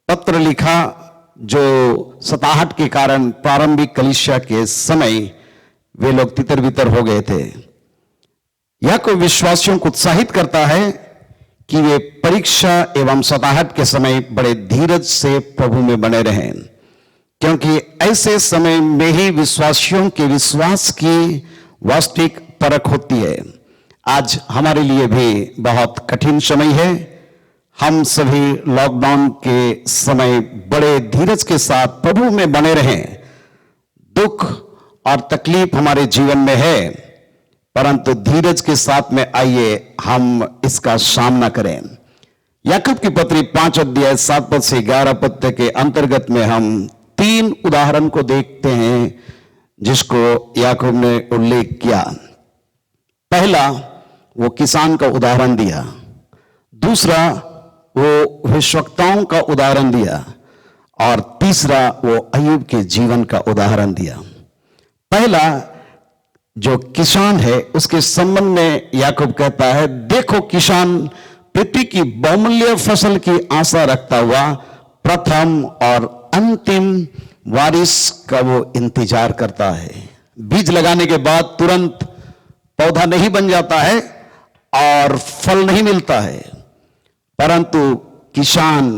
पत्र लिखा जो सताहट के कारण प्रारंभिक कलीसिया के समय वे लोग तितर बितर हो गए थे। याकूब विश्वासियों को उत्साहित करता है कि वे परीक्षा एवं सताहट के समय बड़े धीरज से प्रभु में बने रहें, क्योंकि ऐसे समय में ही विश्वासियों के विश्वास की वास्तविक परख होती है। आज हमारे लिए भी बहुत कठिन समय है। हम सभी लॉकडाउन के समय बड़े धीरज के साथ प्रभु में बने रहें। दुख और तकलीफ हमारे जीवन में है, परंतु धीरज के साथ में आइए हम इसका सामना करें। याकूब की पत्री 5 अध्याय 7 पद से 11 पद के अंतर्गत में हम 3 उदाहरण को देखते हैं जिसको याकूब ने उल्लेख किया। पहला, वो किसान का उदाहरण दिया। दूसरा, वो भविष्यवक्ताओं का उदाहरण दिया। और तीसरा, वो अय्यूब के जीवन का उदाहरण दिया। पहला, जो किसान है, उसके संबंध में याकूब कहता है, देखो, किसान पृथ्वी की बहुमूल्य फसल की आशा रखता हुआ प्रथम और अंतिम वारिस का वो इंतजार करता है। बीज लगाने के बाद तुरंत पौधा नहीं बन जाता है और फल नहीं मिलता है, परंतु किसान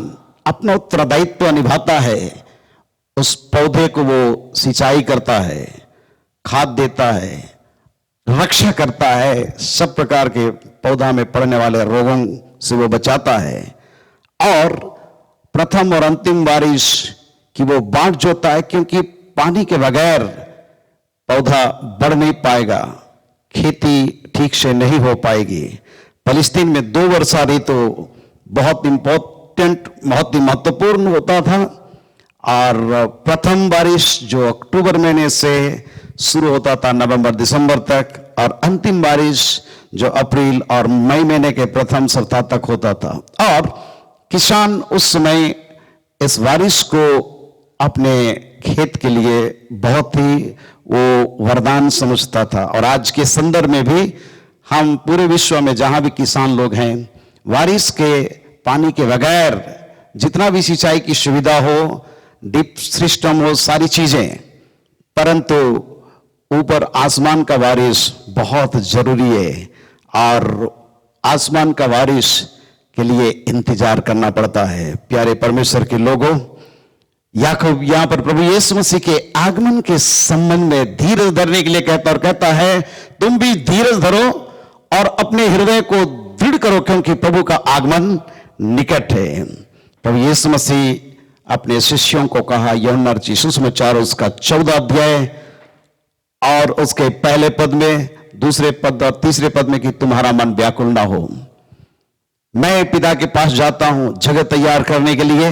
अपना उत्तरदायित्व निभाता है। उस पौधे को वो सिंचाई करता है, खाद देता है, रक्षा करता है, सब प्रकार के पौधा में पड़ने वाले रोगों से वो बचाता है, और प्रथम और अंतिम बारिश की वो बाट जोता है, क्योंकि पानी के बगैर पौधा बढ़ नहीं पाएगा, खेती ठीक से नहीं हो पाएगी। फलस्तीन में 2 वर्षा ऋतु बहुत इंपॉर्टेंट, बहुत ही महत्वपूर्ण होता था, और प्रथम बारिश जो अक्टूबर महीने से शुरू होता था नवंबर दिसंबर तक, और अंतिम बारिश जो अप्रैल और मई महीने के प्रथम सप्ताह तक होता था। और किसान उस समय इस बारिश को अपने खेत के लिए बहुत ही वो वरदान समझता था। और आज के संदर्भ में भी हम पूरे विश्व में जहां भी किसान लोग हैं, बारिश के पानी के बगैर जितना भी सिंचाई की सुविधा हो, डिप सिस्टम हो, सारी चीजें, परंतु ऊपर आसमान का बारिश बहुत जरूरी है, और आसमान का बारिश के लिए इंतजार करना पड़ता है। प्यारे परमेश्वर के लोगों, याकूब यहां पर प्रभु यीशु मसीह के आगमन के संबंध में धीरज धरने के लिए कहता है, तुम भी धीरज धरो और अपने हृदय को दृढ़ करो, क्योंकि प्रभु का आगमन निकट है। प्रभु यीशु मसीह अपने शिष्यों को कहा, यूहन्ना रचित सुसमाचार उसका 14 अध्याय और उसके पहले पद में, दूसरे पद और तीसरे पद में, कि तुम्हारा मन व्याकुल ना हो, मैं पिता के पास जाता हूं जगह तैयार करने के लिए,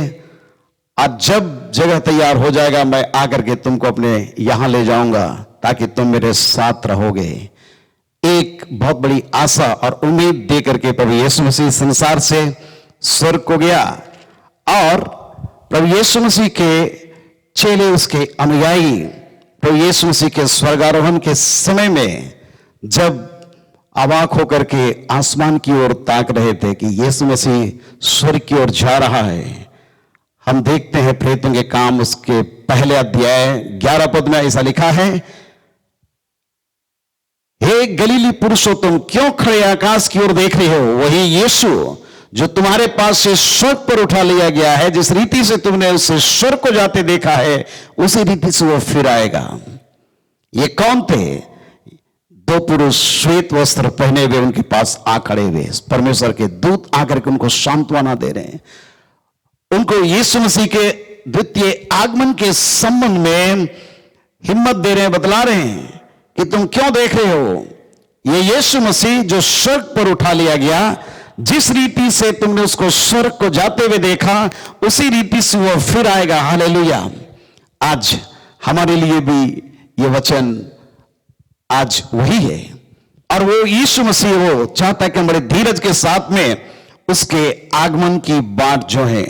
और जब जगह तैयार हो जाएगा मैं आकर के तुमको अपने यहां ले जाऊंगा, ताकि तुम मेरे साथ रहोगे। एक बहुत बड़ी आशा और उम्मीद देकर के प्रभु यीशु मसीह संसार से स्वर्ग को गया, और प्रभु यीशु मसीह के चेले, उसके अनुयायी प्रभु यीशु मसीह के स्वर्गारोहण के समय में जब अवाक होकर के आसमान की ओर ताक रहे थे कि यीशु मसीह स्वर्ग की ओर जा रहा है, हम देखते हैं प्रेरितों के काम उसके पहले अध्याय 11 पद में ऐसा लिखा है, हे गलीली पुरुषों, तुम क्यों खड़े आकाश की ओर देख रहे हो? वही यीशु जो तुम्हारे पास से स्वर्ग पर उठा लिया गया है, जिस रीति से तुमने उसे स्वर्ग को जाते देखा है, उसी रीति से वो फिर आएगा। ये कौन थे? दो पुरुष श्वेत वस्त्र पहने हुए उनके पास आ खड़े हुए, परमेश्वर के दूत आकर के उनको सांत्वना दे रहे हैं, उनको यीशु मसीह के द्वितीय आगमन के संबंध में हिम्मत दे रहे हैं, बतला रहे हैं कि तुम क्यों देख रहे हो? ये यीशु मसीह जो स्वर्ग पर उठा लिया गया, जिस रीति से तुमने उसको स्वर्ग को जाते हुए देखा, उसी रीति से वो फिर आएगा। हालेलुया। आज हमारे लिए भी ये वचन आज वही है, और वो यीशु मसीह वो चाहता है कि हम बड़े धीरज के साथ में उसके आगमन की बात जो है,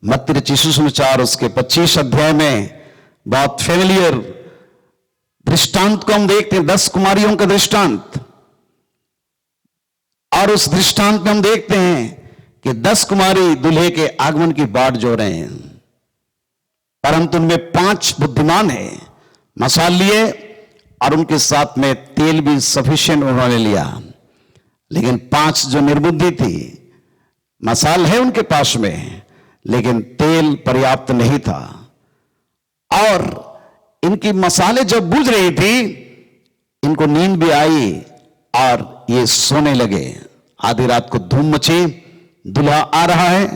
मत्ती रचित सुसमाचार उसके 25 अध्याय में बहुत फेमिलियर दृष्टांत को हम देखते हैं, 10 कुमारियों का दृष्टांत। और उस दृष्टांत में हम देखते हैं कि 10 कुमारी दूल्हे के आगमन की बाट जो रहे हैं, परंतु उनमें 5 बुद्धिमान है, मसाल लिए और उनके साथ में तेल भी सफिशिएंट उन्होंने लिया। लेकिन 5 जो निर्बुद्धि थी, मसाल है उनके पास में लेकिन तेल पर्याप्त नहीं था, और इनकी मसाले जब बुझ रही थी, इनको नींद भी आई और ये सोने लगे। आधी रात को धूम मची, दूल्हा आ रहा है,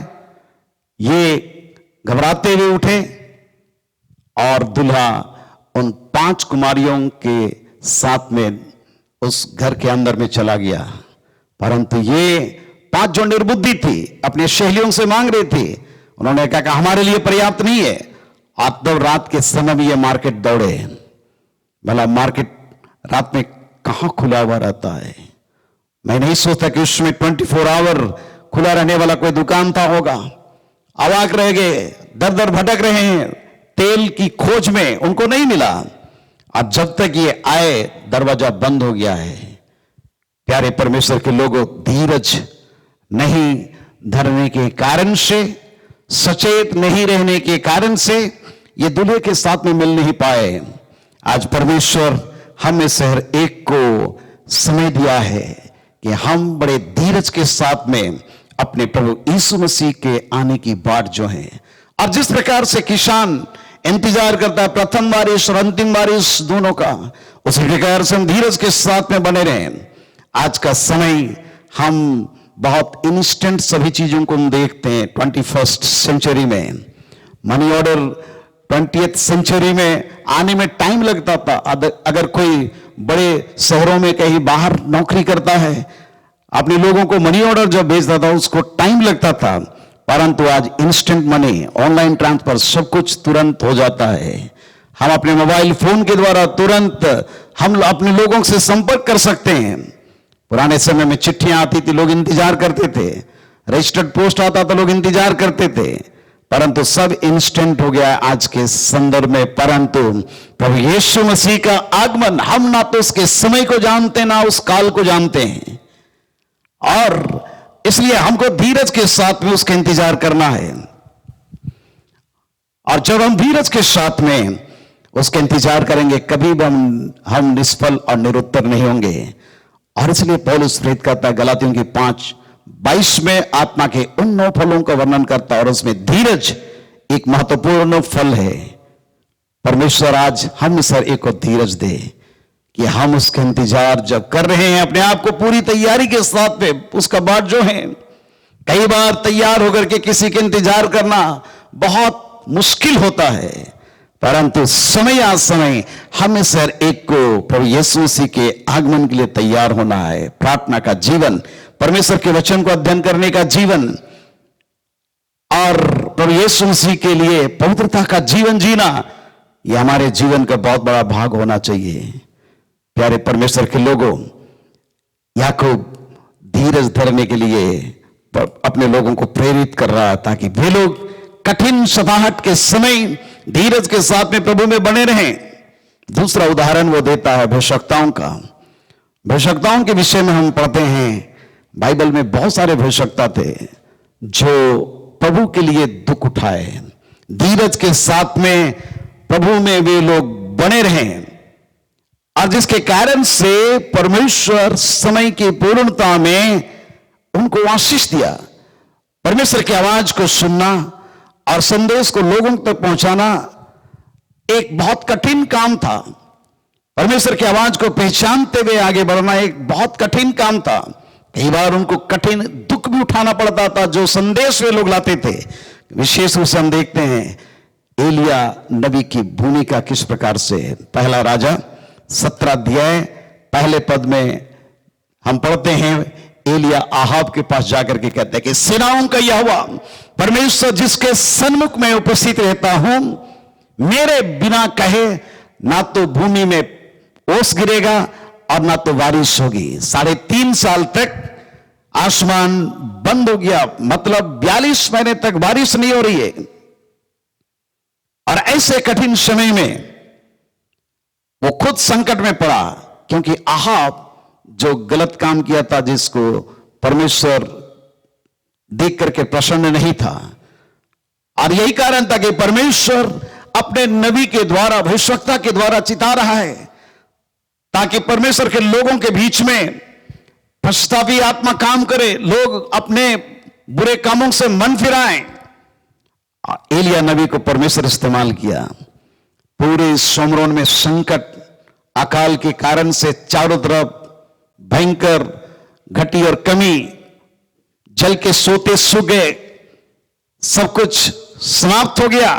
ये घबराते हुए उठे और दूल्हा उन 5 कुमारियों के साथ में उस घर के अंदर में चला गया। परंतु ये 5 जो निर्बुद्धि थी, अपने सहेलियों से मांग रही थी, उन्होंने कहा कि हमारे लिए पर्याप्त नहीं है। आप तो रात के समय भी ये मार्केट दौड़े, भला मार्केट रात में कहां खुला हुआ रहता है? मैं नहीं सोचता कि उसमें 24 आवर खुला रहने वाला कोई दुकान था होगा। अवाक रह गए, दर दर भटक रहे हैं, तेल की खोज में उनको नहीं मिला, और जब तक ये आए दरवाजा बंद हो गया है। प्यारे परमेश्वर के लोगों, धीरज नहीं धरने के कारण से, सचेत नहीं रहने के कारण से ये दूल्हे के साथ में मिल नहीं पाए। आज परमेश्वर हम में से हर एक को समय दिया है कि हम बड़े धीरज के साथ में अपने प्रभु यीशु मसीह के आने की बाट जो है, और जिस प्रकार से किसान इंतजार करता है प्रथम बारिश और अंतिम बारिश दोनों का, उसी प्रकार से हम धीरज के साथ में बने रहें। आज का समय हम बहुत इंस्टेंट सभी चीजों को हम देखते हैं। 21st सेंचुरी में मनी ऑर्डर 20th सेंचुरी में आने में टाइम लगता था। अगर कोई बड़े शहरों में कहीं बाहर नौकरी करता है, अपने लोगों को मनी ऑर्डर जब भेजता था उसको टाइम लगता था, परंतु आज इंस्टेंट मनी, ऑनलाइन ट्रांसफर, सब कुछ तुरंत हो जाता है। हम अपने मोबाइल फोन के द्वारा तुरंत हम अपने लोगों से संपर्क कर सकते हैं। पुराने समय में चिट्ठियां आती थी, लोग इंतजार करते थे, रजिस्टर्ड पोस्ट आता था, लोग इंतजार करते थे, परंतु सब इंस्टेंट हो गया आज के संदर्भ में। परंतु प्रभु यीशु मसीह का आगमन, हम ना तो उसके समय को जानते ना उस काल को जानते हैं, और इसलिए हमको धीरज के साथ में उसका इंतजार करना है। और जब हम धीरज के साथ में उसका इंतजार करेंगे, कभी भी हम निष्फल और निरुत्तर नहीं होंगे। और इसलिए पौलुस प्रेरित करता है गलातियों की 5:22 में आत्मा के उन 9 फलों का वर्णन करता है, और उसमें धीरज एक महत्वपूर्ण फल है। परमेश्वर आज हम सर एक को धीरज दे कि हम उसका इंतजार जब कर रहे हैं, अपने आप को पूरी तैयारी के साथ में उसका बाट जो है। कई बार तैयार होकर के किसी के इंतजार करना बहुत मुश्किल होता है, परंतु समय आ समय हमें सर एक को प्रभु यीशु मसीह के आगमन के लिए तैयार होना है। प्रार्थना का जीवन, परमेश्वर के वचन को अध्ययन करने का जीवन, और प्रभु यीशु मसीह के लिए पवित्रता का जीवन जीना, यह हमारे जीवन का बहुत बड़ा भाग होना चाहिए। प्यारे परमेश्वर के लोगों, याकूब धीरज धरने के लिए अपने लोगों को प्रेरित कर रहा था कि वे लोग कठिन सताहट के समय धीरज के साथ में प्रभु में बने रहें। दूसरा उदाहरण वो देता है भविष्यवक्ताओं का। भविष्यवक्ताओं के विषय में हम पढ़ते हैं, बाइबल में बहुत सारे भविष्यवक्ता थे जो प्रभु के लिए दुख उठाए, धीरज के साथ में प्रभु में वे लोग बने रहें। और जिसके कारण से परमेश्वर समय की पूर्णता में उनको आशीष दिया। परमेश्वर की आवाज को सुनना और संदेश को लोगों तक पहुंचाना एक बहुत कठिन काम था। परमेश्वर की आवाज को पहचानते हुए आगे बढ़ना एक बहुत कठिन काम था। कई बार उनको कठिन दुख भी उठाना पड़ता था जो संदेश वे लोग लाते थे। विशेष रूप से हम देखते हैं एलिया नबी की भूमिका किस प्रकार से है। पहला राजा 17 अध्याय पहले पद में हम पढ़ते हैं, एलिया आहाब के पास जाकर के कहते हैं कि सेनाओं का यहोवा परमेश्वर जिसके सन्मुख में उपस्थित रहता हूं, मेरे बिना कहे ना तो भूमि में ओस गिरेगा और ना तो बारिश होगी। 3.5 साल तक आसमान बंद हो गया, मतलब 42 महीने तक बारिश नहीं हो रही है। और ऐसे कठिन समय में वो खुद संकट में पड़ा, क्योंकि आहाब जो गलत काम किया था, जिसको परमेश्वर देख करके प्रसन्न नहीं था। और यही कारण था कि परमेश्वर अपने नबी के द्वारा, भविष्यवक्ता के द्वारा चिता रहा है, ताकि परमेश्वर के लोगों के बीच में पश्चातापी आत्मा काम करे, लोग अपने बुरे कामों से मन फिराएं। एलिया नबी को परमेश्वर इस्तेमाल किया। पूरे सोमरोन में संकट, अकाल के कारण से चारों तरफ भयंकर घटी और कमी, जल के सोते सूख गए, सब कुछ समाप्त हो गया।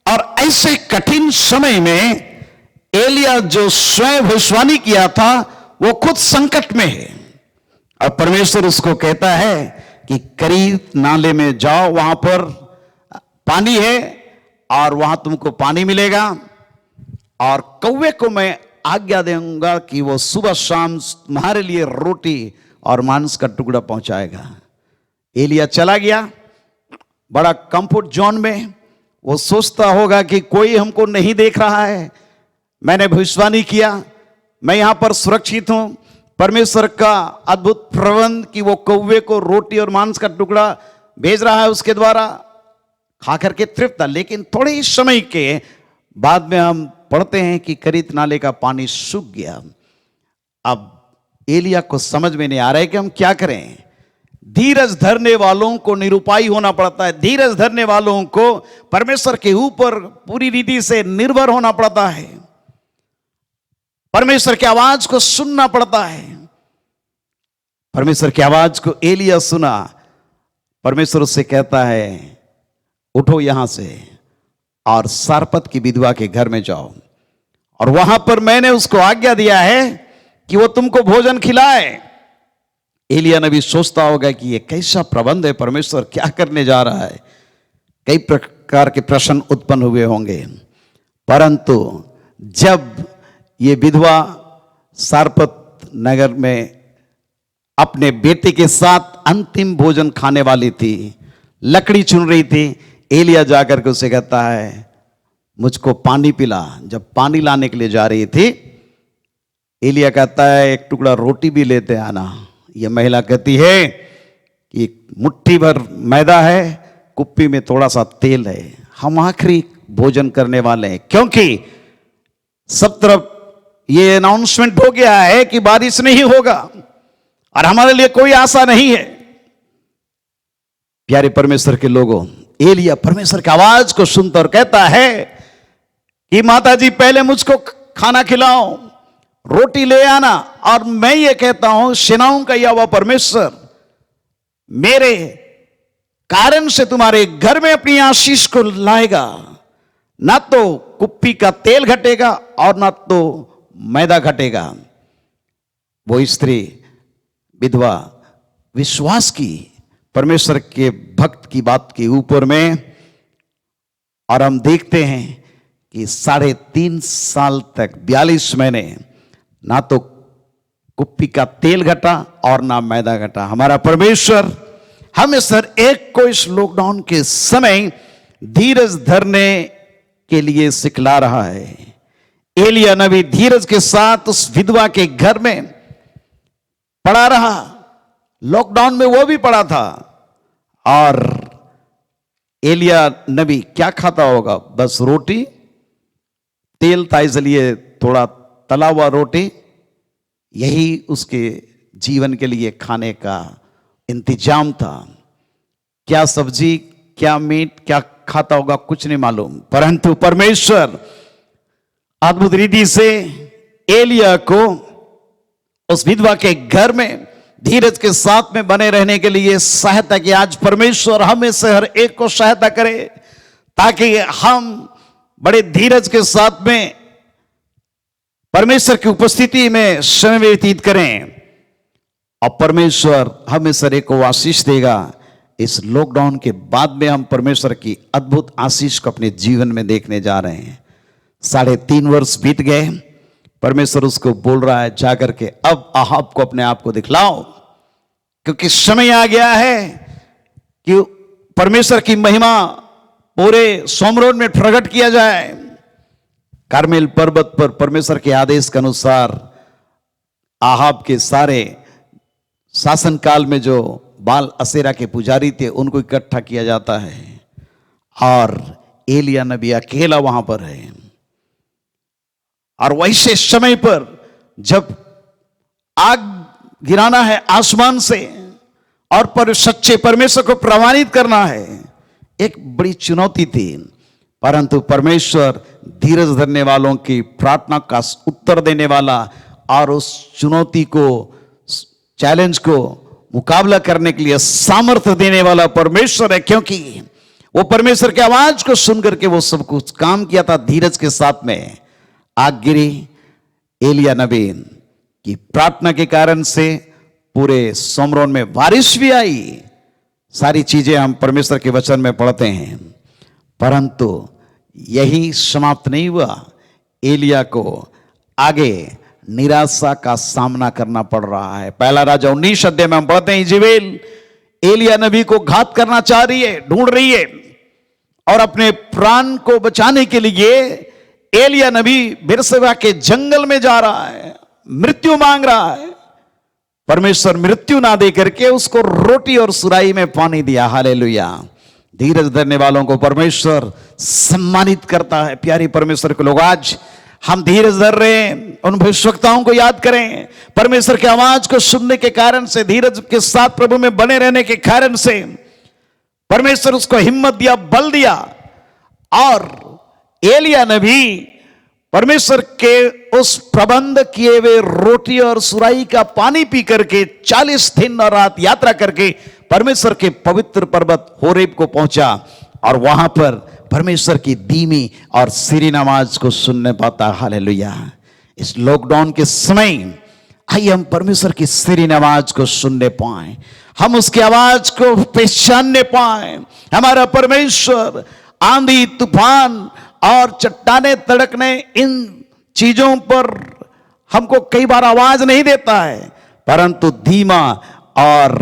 और ऐसे कठिन समय में एलिया जो स्वयं भविष्यवाणी किया था, वो खुद संकट में है। और परमेश्वर उसको कहता है कि करीत नाले में जाओ, वहां पर पानी है और वहां तुमको पानी मिलेगा, और कौवे को मैं आज्ञा दूंगा कि वो सुबह शाम तुम्हारे लिए रोटी और मांस का टुकड़ा पहुंचाएगा। एलिया चला गया बड़ा कंफर्ट जोन में। वो सोचता होगा कि कोई हमको नहीं देख रहा है, मैंने भविष्यवाणी किया, मैं यहां पर सुरक्षित हूं। परमेश्वर का अद्भुत प्रबंध कि वो कौवे को रोटी और मांस का टुकड़ा भेज रहा है, उसके द्वारा खा करके तृप्त था। लेकिन थोड़े ही समय के बाद में हम पढ़ते हैं कि करीत नाले का पानी सूख गया। अब एलिया को समझ में नहीं आ रहा है कि हम क्या करें। धीरज धरने वालों को निरुपाय होना पड़ता है। धीरज धरने वालों को परमेश्वर के ऊपर पूरी रीति से निर्भर होना पड़ता है। परमेश्वर की आवाज को सुनना पड़ता है। परमेश्वर की आवाज को एलिया सुना। परमेश्वर उससे कहता है, उठो यहां से और सारपत की विधवा के घर में जाओ, और वहां पर मैंने उसको आज्ञा दिया है कि वो तुमको भोजन खिलाए। एलिया नबी सोचता होगा कि ये कैसा प्रबंध है, परमेश्वर क्या करने जा रहा है। कई प्रकार के प्रश्न उत्पन्न हुए होंगे, परंतु जब ये विधवा सारपत नगर में अपने बेटे के साथ अंतिम भोजन खाने वाली थी, लकड़ी चुन रही थी, एलिया जाकर के उसे कहता है, मुझको पानी पिला। जब पानी लाने के लिए जा रही थी, एलिया कहता है, एक टुकड़ा रोटी भी लेते आना। यह महिला कहती है कि मुट्ठी भर मैदा है, कुप्पी में थोड़ा सा तेल है, हम आखिरी भोजन करने वाले हैं, क्योंकि सब तरफ ये अनाउंसमेंट हो गया है कि बारिश नहीं होगा और हमारे लिए कोई आशा नहीं है। प्यारे परमेश्वर के लोगों, एलिया परमेश्वर की आवाज को सुनता और कहता है कि माता जी पहले मुझको खाना खिलाओ, रोटी ले आना, और मैं ये कहता हूं सेनाओं का यहोवा परमेश्वर मेरे कारण से तुम्हारे घर में अपनी आशीष को लाएगा। ना तो कुप्पी का तेल घटेगा और ना तो मैदा घटेगा। वो स्त्री विधवा विश्वास की परमेश्वर के भक्त की बात के ऊपर में, और हम देखते हैं कि 3.5 साल तक 42 महीने ना तो कुप्पी का तेल घटा और ना मैदा घटा। हमारा परमेश्वर हमें एक को इस लॉकडाउन के समय धीरज धरने के लिए सिखला रहा है। एलिया नबी धीरज के साथ उस विधवा के घर में पड़ा रहा। लॉकडाउन में वो भी पड़ा था, और एलिया नबी क्या खाता होगा? बस रोटी, तेल था इसलिए थोड़ा तला हुआ रोटी, यही उसके जीवन के लिए खाने का इंतजाम था। क्या सब्जी, क्या मीट, क्या खाता होगा कुछ नहीं मालूम, परंतु परमेश्वर अद्भुत रीति से एलिया को उस विधवा के घर में धीरज के साथ में बने रहने के लिए सहायता की। आज परमेश्वर हमें से हर एक को सहायता करे ताकि हम बड़े धीरज के साथ में परमेश्वर की उपस्थिति में समय व्यतीत करें और परमेश्वर हमें से हर एक को आशीष देगा। इस लॉकडाउन के बाद में हम परमेश्वर की अद्भुत आशीष को अपने जीवन में देखने जा रहे हैं। 3.5 वर्ष बीत गए, परमेश्वर उसको बोल रहा है जाकर के अब आहाब को अपने आप को दिखलाओ, क्योंकि समय आ गया है कि परमेश्वर की महिमा पूरे सोमरोन में प्रकट किया जाए। कार्मेल पर्वत पर परमेश्वर के आदेश के अनुसार आहाब के सारे शासनकाल में जो बाल असेरा के पुजारी थे उनको इकट्ठा किया जाता है और एलिया नबी अकेला वहां पर है। और वैसे समय पर जब आग गिराना है आसमान से और पर सच्चे परमेश्वर को प्रमाणित करना है, एक बड़ी चुनौती थी, परंतु परमेश्वर धीरज धरने वालों की प्रार्थना का उत्तर देने वाला और उस चुनौती को, चैलेंज को मुकाबला करने के लिए सामर्थ्य देने वाला परमेश्वर है। क्योंकि वो परमेश्वर की आवाज को सुनकर के वो सब कुछ काम किया था धीरज के साथ में। आग गिरी, एलिया नबी की प्रार्थना के कारण से पूरे सोमरोन में बारिश भी आई। सारी चीजें हम परमेश्वर के वचन में पढ़ते हैं, परंतु यही समाप्त नहीं हुआ। एलिया को आगे निराशा का सामना करना पड़ रहा है। पहला राजा 19 अध्याय में हम पढ़ते हैं, इजेबेल एलिया नबी को घात करना चाह रही है, ढूंढ रही है और अपने प्राण को बचाने के लिए एलिया नबी बिरसेबा के जंगल में जा रहा है, मृत्यु मांग रहा है। परमेश्वर मृत्यु ना दे करके उसको रोटी और सुराही में पानी दिया। हालेलुया। धीरज धरने वालों को परमेश्वर सम्मानित करता है। प्यारी परमेश्वर के लोग, आज हम धीरज धर रहे हैं, उन भविष्यवक्ताओं को याद करें। परमेश्वर की आवाज को सुनने के कारण से, धीरज के साथ प्रभु में बने रहने के कारण से परमेश्वर उसको हिम्मत दिया, बल दिया। और एलिया नबी परमेश्वर के उस प्रबंध किए हुए रोटी और सुराही का पानी पी करके 40 दिन और रात यात्रा करके परमेश्वर के पवित्र पर्वत होरेब को पहुंचा और वहां पर परमेश्वर की धीमी और सीरी नमाज को सुनने पाता। हालेलुया। इस लॉकडाउन के समय आइए हम परमेश्वर की सीरी नमाज को सुनने पाए, हम उसकी आवाज को पहचानने पाए। हमारा परमेश्वर आंधी, तूफान और चट्टाने तड़कने, इन चीजों पर हमको कई बार आवाज नहीं देता है, परंतु धीमा और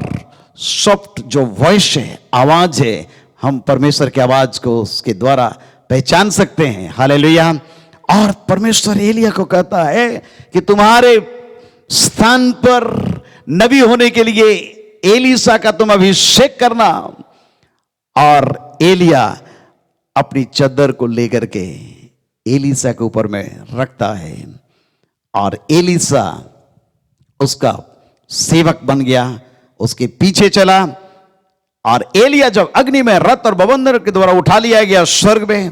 सॉफ्ट जो वॉइस है, आवाज है, हम परमेश्वर की आवाज को उसके द्वारा पहचान सकते हैं। हालेलुया। और परमेश्वर एलिया को कहता है कि तुम्हारे स्थान पर नबी होने के लिए एलीसा का तुम अभिषेक करना। और एलिया अपनी चद्दर को लेकर के एलीसा के ऊपर में रखता है और एलीसा उसका सेवक बन गया, उसके पीछे चला। और एलिया जब अग्नि में रथ और बवंडर के द्वारा उठा लिया गया स्वर्ग में,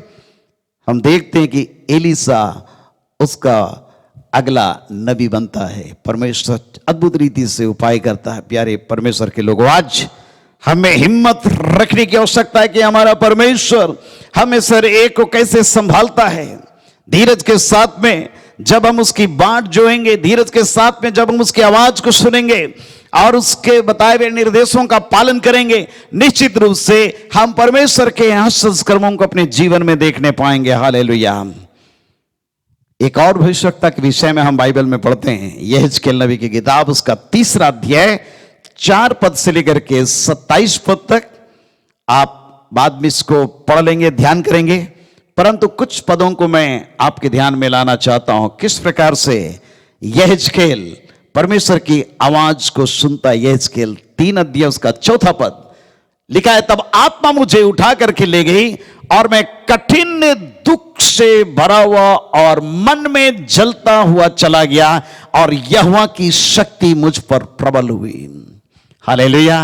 हम देखते हैं कि एलीसा उसका अगला नबी बनता है। परमेश्वर अद्भुत रीति से उपाय करता है। प्यारे परमेश्वर के लोगों, आज हमें हिम्मत रखने की आवश्यकता है कि हमारा परमेश्वर हमें सर एक को कैसे संभालता है। धीरज के साथ में जब हम उसकी बाट जोएंगे, धीरज के साथ में जब हम उसकी आवाज को सुनेंगे और उसके बताए हुए निर्देशों का पालन करेंगे, निश्चित रूप से हम परमेश्वर के आशीष कर्मों को अपने जीवन में देखने पाएंगे। हालेलुया। एक और भविष्यवक्ता के विषय में हम बाइबल में पढ़ते हैं, यहेजकेल नबी की किताब, उसका 3 अध्याय 4 पद से लेकर के 27 पद तक। आप बाद में इसको पढ़ लेंगे, ध्यान करेंगे, परंतु कुछ पदों को मैं आपके ध्यान में लाना चाहता हूं। किस प्रकार से यहेजकेल परमेश्वर की आवाज को सुनता है। यहेजकेल 3 अध्याय उसका 4 पद लिखा है, तब आत्मा मुझे उठा करके ले गई और मैं कठिन दुख से भरा हुआ और मन में जलता हुआ चला गया और यहोवा की शक्ति मुझ पर प्रबल हुई। हालेलुया।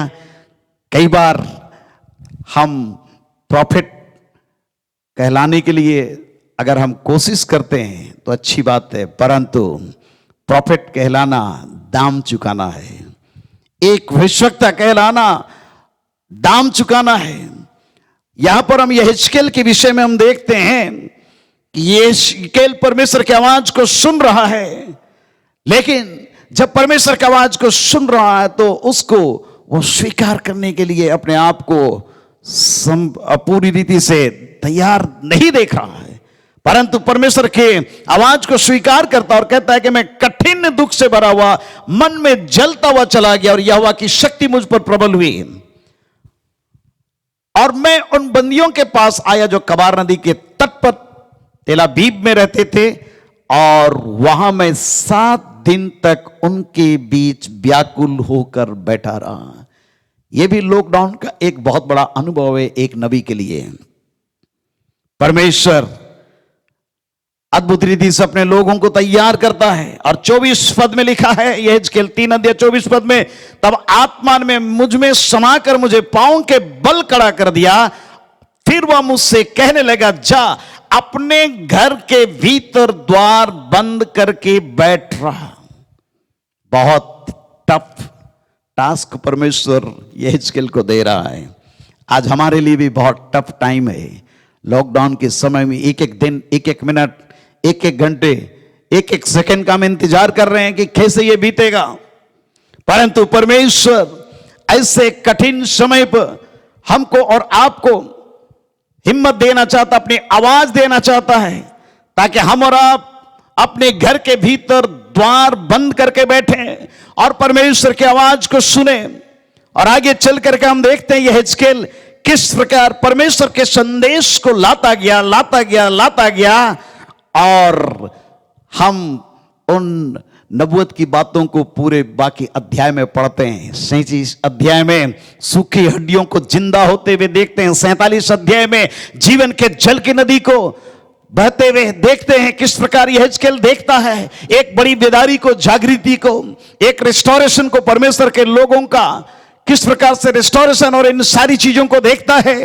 कई बार हम प्रॉफिट कहलाने के लिए अगर हम कोशिश करते हैं तो अच्छी बात है, परंतु प्रॉफिट कहलाना दाम चुकाना है। एक भविष्यवक्ता कहलाना दाम चुकाना है। यहां पर हम यहेजकेल के विषय में हम देखते हैं कि यहेजकेल परमेश्वर की आवाज को सुन रहा है, लेकिन जब परमेश्वर की आवाज को सुन रहा है तो उसको वो स्वीकार करने के लिए अपने आप को पूरी रीति से तैयार नहीं देख रहा है, परंतु परमेश्वर के आवाज को स्वीकार करता और कहता है कि मैं कठिन दुख से भरा हुआ, मन में जलता हुआ चला गया और यहोवा की शक्ति मुझ पर प्रबल हुई और मैं उन बंदियों के पास आया जो कबार नदी के तट पर तेल अबीब में रहते थे और वहां मैं 7 दिन तक उनके बीच व्याकुल होकर बैठा रहा। यह भी लॉकडाउन का एक बहुत बड़ा अनुभव है एक नबी के लिए। परमेश्वर अद्भुत रीति से अपने लोगों को तैयार करता है और 24 पद में लिखा है, यहेजकेल 3:24 में, तब आत्मा में मुझ में समाकर मुझे पांव के बल खड़ा कर दिया, फिर वह मुझसे कहने लगा, जा अपने घर के भीतर द्वार बंद करके बैठ रहा। बहुत टफ टास्क परमेश्वर यहेजकेल को दे रहा है। आज हमारे लिए भी बहुत टफ टाइम है। लॉकडाउन के समय में एक एक दिन, एक एक मिनट, एक एक घंटे, एक एक सेकंड का हम इंतजार कर रहे हैं कि कैसे ये बीतेगा, परंतु परमेश्वर ऐसे कठिन समय पर हमको और आपको हिम्मत देना चाहता, अपनी आवाज देना चाहता है, ताकि हम और आप अपने घर के भीतर द्वार बंद करके बैठे और परमेश्वर की आवाज को सुने। और आगे चल करके हम देखते हैं यहेजकेल किस प्रकार परमेश्वर के संदेश को लाता गया और हम उन नबूवत की बातों को पूरे बाकी अध्याय में पढ़ते हैं। 37 अध्याय में सूखी हड्डियों को जिंदा होते हुए देखते हैं। 47 अध्याय में जीवन के जल की नदी को बहते हुए देखते हैं। किस प्रकार यहेजकेल देखता है एक बड़ी बेदारी को, जागृति को, एक रिस्टोरेशन को, परमेश्वर के लोगों का किस प्रकार से रिस्टोरेशन और इन सारी चीजों को देखता है।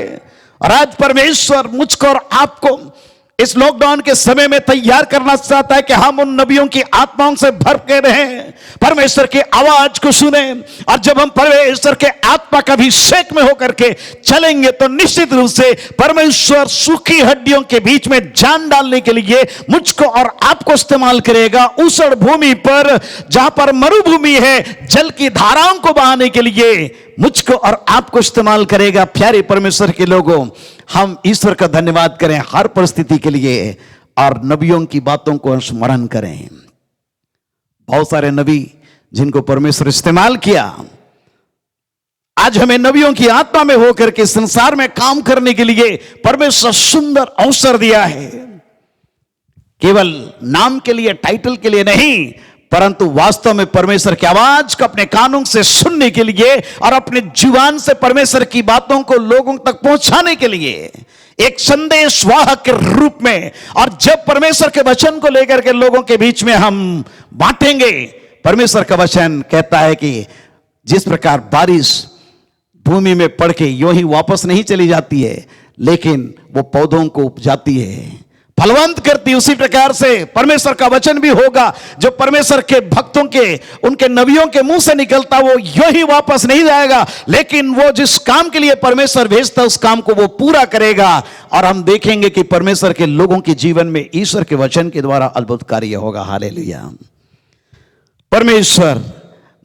और आज परमेश्वर मुझको और आपको इस लॉकडाउन के समय में तैयार करना चाहता है कि हम उन नबियों की आत्माओं से भर के रहें, परमेश्वर की आवाज को सुने। और जब हम परमेश्वर के आत्मा का अभिषेक में होकर के चलेंगे तो निश्चित रूप से परमेश्वर सूखी हड्डियों के बीच में जान डालने के लिए मुझको और आपको इस्तेमाल करेगा। ऊसड़ भूमि पर, जहां पर मरुभूमि है, जल की धाराओं को बहाने के लिए मुझको और आपको इस्तेमाल करेगा। प्यारे परमेश्वर के लोगों, हम ईश्वर का धन्यवाद करें हर परिस्थिति के लिए और नबियों की बातों को स्मरण करें। बहुत सारे नबी जिनको परमेश्वर इस्तेमाल किया, आज हमें नबियों की आत्मा में होकर के संसार में काम करने के लिए परमेश्वर सुंदर अवसर दिया है। केवल नाम के लिए, टाइटल के लिए नहीं, परंतु वास्तव में परमेश्वर की आवाज को अपने कानों से सुनने के लिए और अपने जुबान से परमेश्वर की बातों को लोगों तक पहुंचाने के लिए एक संदेश वाहक के रूप में। और जब परमेश्वर के वचन को लेकर के लोगों के बीच में हम बांटेंगे, परमेश्वर का वचन कहता है कि जिस प्रकार बारिश भूमि में पड़ के यूं ही वापस नहीं चली जाती है, लेकिन वो पौधों को उपजाती है, फलवंत करती, उसी प्रकार से परमेश्वर का वचन भी होगा जो परमेश्वर के भक्तों के, उनके नबियों के मुंह से निकलता, वो यूं ही वापस नहीं जाएगा, लेकिन वो जिस काम के लिए परमेश्वर भेजता उस काम को वो पूरा करेगा। और हम देखेंगे कि परमेश्वर के लोगों के जीवन में ईश्वर के वचन के द्वारा अद्भुत कार्य होगा। हालेलुया। परमेश्वर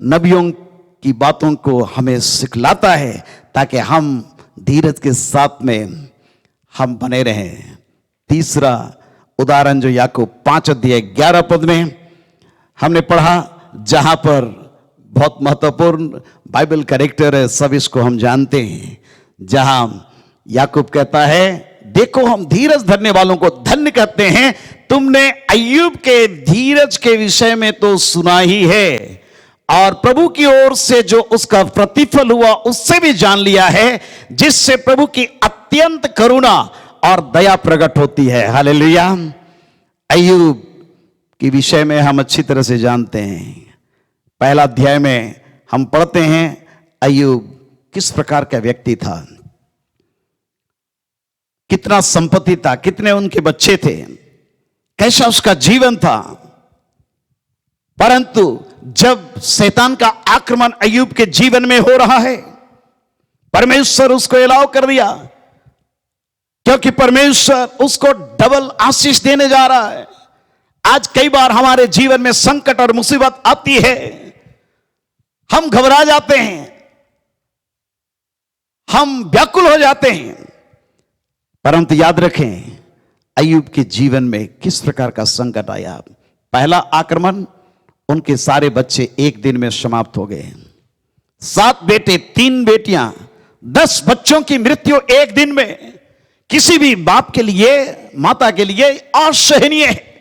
नबियों की बातों को हमें सिखलाता है ताकि हम धीरज के साथ में हम बने रहें। तीसरा उदाहरण जो याकूब 5:11 में हमने पढ़ा, जहां पर बहुत महत्वपूर्ण बाइबल कैरेक्टर है, सब इसको हम जानते हैं, जहां याकूब कहता है, देखो हम धीरज धरने वालों को धन्य कहते हैं। तुमने अय्यूब के धीरज के विषय में तो सुना ही है और प्रभु की ओर से जो उसका प्रतिफल हुआ उससे भी जान लिया है, जिससे प्रभु की अत्यंत करुणा और दया प्रकट होती है। हालेलुया। अय्यूब के विषय में हम अच्छी तरह से जानते हैं। पहला अध्याय में हम पढ़ते हैं अय्यूब किस प्रकार का व्यक्ति था, कितना संपत्ति था, कितने उनके बच्चे थे, कैसा उसका जीवन था। परंतु जब शैतान का आक्रमण अय्यूब के जीवन में हो रहा है, परमेश्वर उसको अलाउ कर दिया, क्योंकि परमेश्वर उसको डबल आशीष देने जा रहा है। आज कई बार हमारे जीवन में संकट और मुसीबत आती है, हम घबरा जाते हैं, हम व्याकुल हो जाते हैं, परंतु याद रखें अय्यूब के जीवन में किस प्रकार का संकट आया। पहला आक्रमण, उनके सारे बच्चे एक दिन में समाप्त हो गए। 7 बेटे 3 बेटियां, 10 बच्चों की मृत्यु एक दिन में किसी भी बाप के लिए, माता के लिए असहनीय है।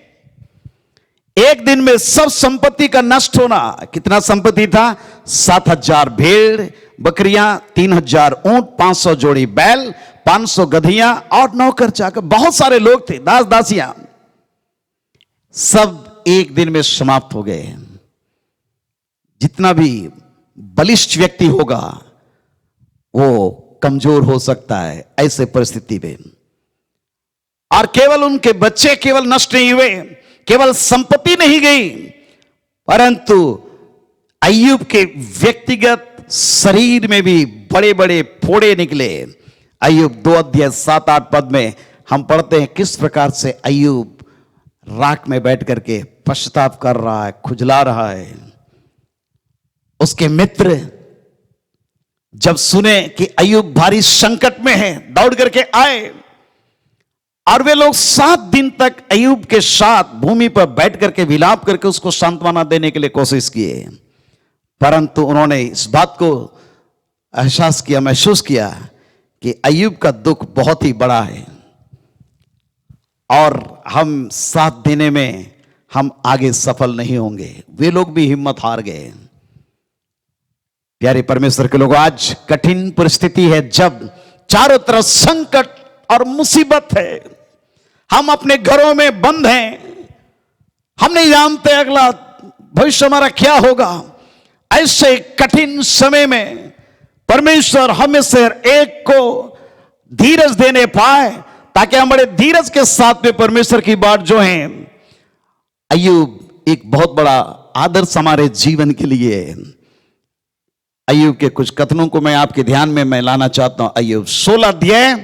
एक दिन में सब संपत्ति का नष्ट होना। कितना संपत्ति था? 7,000 भेड़ बकरियां, 3,000 ऊंट, 500 जोड़ी बैल, 500 गधियां और नौकर चाकर, बहुत सारे लोग थे, दास दासियां, सब एक दिन में समाप्त हो गए। जितना भी बलिष्ठ व्यक्ति होगा वो कमजोर हो सकता है ऐसे परिस्थिति में। और केवल उनके बच्चे केवल नष्ट नहीं हुए, केवल संपत्ति नहीं गई, परंतु अय्यूब के व्यक्तिगत शरीर में भी बड़े बड़े फोड़े निकले। अय्यूब 2 अध्याय 7-8 पद में हम पढ़ते हैं किस प्रकार से अय्यूब राख में बैठ करके पश्चाताप कर रहा है, खुजला रहा है। उसके मित्र जब सुने कि अय्यूब भारी संकट में है, दौड़ करके आए और वे लोग 7 दिन तक अय्यूब के साथ भूमि पर बैठ करके विलाप करके उसको सांत्वना देने के लिए कोशिश किए, परंतु उन्होंने इस बात को एहसास किया, महसूस किया कि अय्यूब का दुख बहुत ही बड़ा है और हम 7 देने में हम आगे सफल नहीं होंगे। वे लोग भी हिम्मत हार गए। प्यारे परमेश्वर के लोगों, आज कठिन परिस्थिति है, जब चारों तरफ संकट और मुसीबत है, हम अपने घरों में बंद हैं, हम नहीं जानते अगला भविष्य हमारा क्या होगा। ऐसे कठिन समय में परमेश्वर हमें से एक को धीरज देने पाए, ताकि हम बड़े धीरज के साथ में परमेश्वर की बात जो है। अय्यूब एक बहुत बड़ा आदर्श हमारे जीवन के लिए है। अय्यूब के कुछ कथनों को मैं आपके ध्यान में मैं लाना चाहता हूं। अय्यूब 16 अध्याय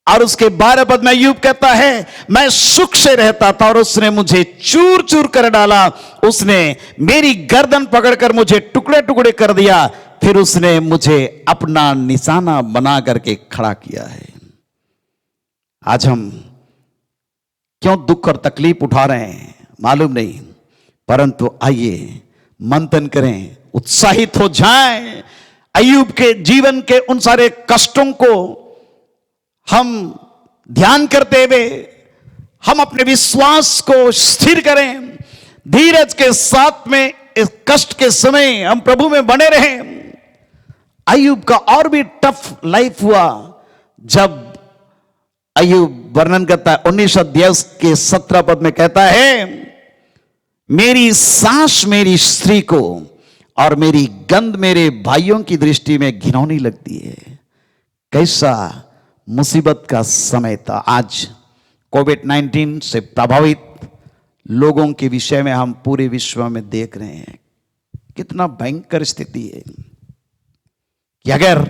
और उसके 12 पद में अय्यूब कहता है, मैं सुख से रहता था और उसने मुझे चूर चूर कर डाला, उसने मेरी गर्दन पकड़कर मुझे टुकड़े टुकड़े कर दिया, फिर उसने मुझे अपना निशाना बना करके खड़ा किया है। आज हम क्यों दुख और तकलीफ उठा रहे हैं मालूम नहीं, परंतु आइए मंथन करें, उत्साहित हो जाएं। अय्यूब के जीवन के उन सारे कष्टों को हम ध्यान करते हुए हम अपने विश्वास को स्थिर करें, धीरज के साथ में इस कष्ट के समय हम प्रभु में बने रहें। अय्यूब का और भी टफ लाइफ हुआ, जब अय्यूब वर्णन करता है 19 अध्याय के 17 पद में कहता है, मेरी सांस मेरी स्त्री को और मेरी गंध मेरे भाइयों की दृष्टि में घिनौनी लगती है। कैसा मुसीबत का समय था। आज कोविड-19 से प्रभावित लोगों के विषय में हम पूरे विश्व में देख रहे हैं, कितना भयंकर स्थिति है कि अगर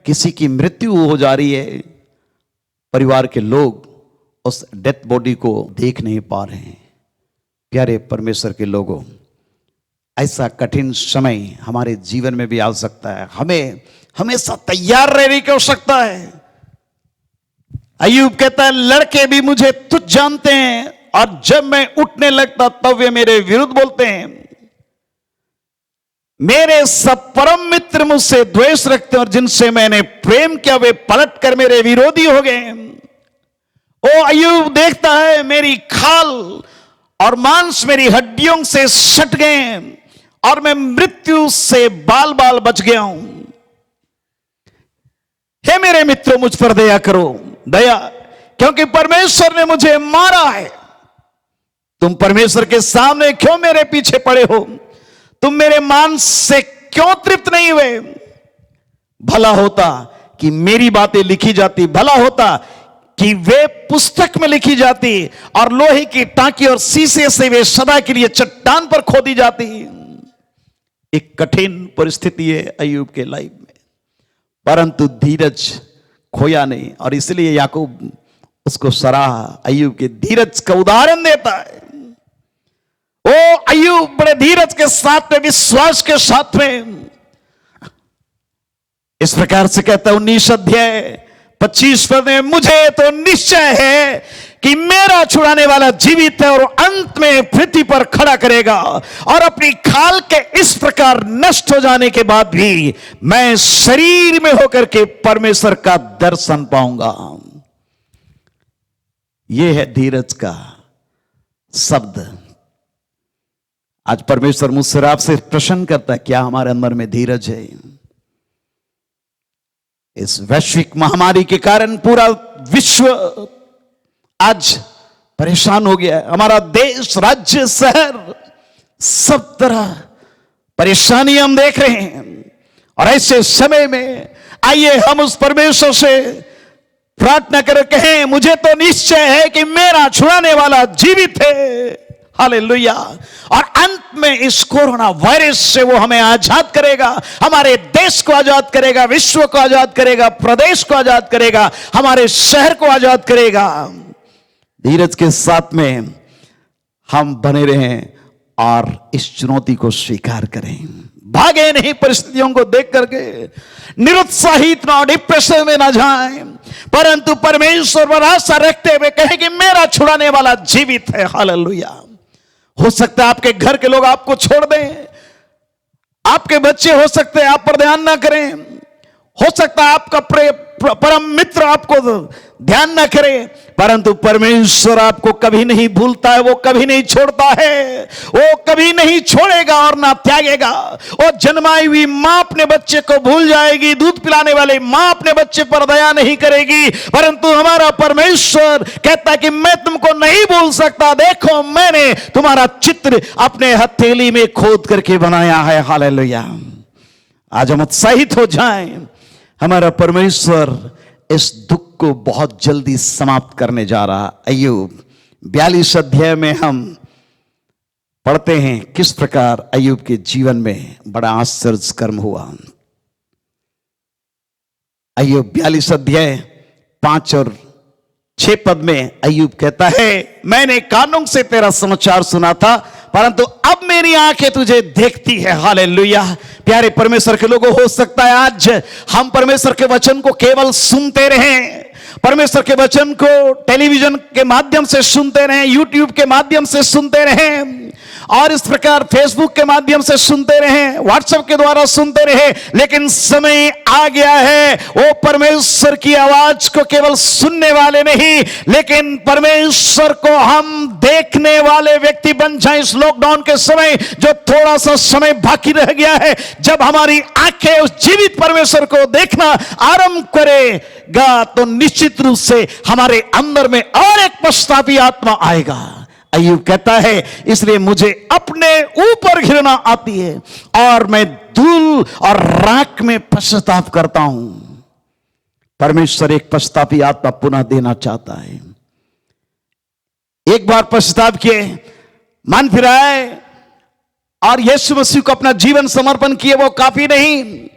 किसी की मृत्यु हो जा रही है, परिवार के लोग उस डेथ बॉडी को देख नहीं पा रहे हैं। प्यारे परमेश्वर के लोगों, ऐसा कठिन समय हमारे जीवन में भी आ सकता है, हमें हमेशा तैयार रहने की आवश्यकता है। अय्यूब कहता है, लड़के भी मुझे तुच्छ जानते हैं और जब मैं उठने लगता तब वे मेरे विरुद्ध बोलते हैं। मेरे सब परम मित्र मुझसे द्वेष रखते हैं और जिनसे मैंने प्रेम किया वे पलट कर मेरे विरोधी हो गए। ओ अय्यूब देखता है, मेरी खाल और मांस मेरी हड्डियों से सट गए और मैं मृत्यु से बाल बाल बच गया हूं। हे मेरे मित्रों, मुझ पर दया करो, दया क्योंकि परमेश्वर ने मुझे मारा है। तुम परमेश्वर के सामने क्यों मेरे पीछे पड़े हो? तुम मेरे मांस से क्यों तृप्त नहीं हुए? भला होता कि मेरी बातें लिखी जाती, भला होता कि वे पुस्तक में लिखी जाती और लोहे की टांकी और शीशे से वे सदा के लिए चट्टान पर खोदी जाती। एक कठिन परिस्थिति है अय्यूब के लाइफ में, परंतु धीरज खोया नहीं, और इसलिए याकूब उसको सराहा, अय्यूब के धीरज का उदाहरण देता है। ओ अय्यूब बड़े धीरज के साथ में, विश्वास के साथ में इस प्रकार से कहता है 19 अध्याय 25 पद में, मुझे तो निश्चय है कि मेरा छुड़ाने वाला जीवित है और अंत में पृथ्वी पर खड़ा करेगा, और अपनी खाल के इस प्रकार नष्ट हो जाने के बाद भी मैं शरीर में होकर के परमेश्वर का दर्शन पाऊंगा। यह है धीरज का शब्द। आज परमेश्वर मुझसे और आपसे प्रश्न करता है, क्या हमारे अंदर में धीरज है? इस वैश्विक महामारी के कारण पूरा विश्व आज परेशान हो गया है। हमारा देश, राज्य, शहर, सब तरह परेशानी हम देख रहे हैं, और ऐसे समय में आइए हम उस परमेश्वर से प्रार्थना कर कहें, मुझे तो निश्चय है कि मेरा छुड़ाने वाला जीवित है। हालेलुया। और अंत में इस कोरोना वायरस से वो हमें आजाद करेगा, हमारे देश को आजाद करेगा, विश्व को आजाद करेगा, प्रदेश को आजाद करेगा, हमारे शहर को आजाद करेगा। धीरज के साथ में हम बने रहें और इस चुनौती को स्वीकार करें। भागे नहीं परिस्थितियों को देख करके, निरुत्साहित ना, डिप्रेशन में ना जाएं, परंतु परमेश्वर पर आशा रखते हुए कहें कि मेरा छुड़ाने वाला जीवित है। हालेलुया। हो सकता है आपके घर के लोग आपको छोड़ दें, आपके बच्चे हो सकते हैं आप पर ध्यान ना करें, हो सकता है आपका परम मित्र आपको ध्यान ना करे, परंतु परमेश्वर आपको कभी नहीं भूलता है, वो कभी नहीं छोड़ता है, वो कभी नहीं छोड़ेगा और ना त्यागेगा। वो जन्माई हुई मां अपने बच्चे को भूल जाएगी, दूध पिलाने वाले मां अपने बच्चे पर दया नहीं करेगी, परंतु हमारा परमेश्वर कहता है कि मैं तुमको नहीं भूल सकता, देखो मैंने तुम्हारा चित्र अपने हथेली में खोद करके बनाया है। हालेलुया। आज हम उत्साहित हो जाएं, हमारा परमेश्वर इस दुख को बहुत जल्दी समाप्त करने जा रहा। अय्यूब 42 अध्याय में हम पढ़ते हैं किस प्रकार अय्यूब के जीवन में बड़ा आश्चर्य कर्म हुआ। अय्यूब 42 अध्याय 5 और 6 पद में अय्यूब कहता है, मैंने कानों से तेरा समाचार सुना था, परंतु अब मेरी आंखें तुझे देखती है। हालेलुया। प्यारे परमेश्वर के लोगों, हो सकता है आज हम परमेश्वर के वचन को केवल सुनते रहें, परमेश्वर के वचन को टेलीविजन के माध्यम से सुनते रहें, यूट्यूब के माध्यम से सुनते रहें, और इस प्रकार फेसबुक के माध्यम से सुनते रहें, व्हाट्सएप के द्वारा सुनते रहें, लेकिन समय आ गया है वो परमेश्वर की आवाज को केवल सुनने वाले नहीं, लेकिन परमेश्वर को हम देखने वाले व्यक्ति बन जाएं। इस लॉकडाउन के समय जो थोड़ा सा समय बाकी रह गया है, जब हमारी आंखें उस जीवित परमेश्वर को देखना आरंभ करेगा, तो निश्चित रूप से हमारे अंदर में और एक पश्चातापी आत्मा आएगा। अय्यूब कहता है, इसलिए मुझे अपने ऊपर घृणा आती है और मैं धूल और राख में पश्चाताप करता हूं। परमेश्वर एक पश्चातापी आत्मा पुनः देना चाहता है। एक बार पश्चाताप किए, मन फिराए और यीशु मसीह को अपना जीवन समर्पण किए, वो काफी नहीं,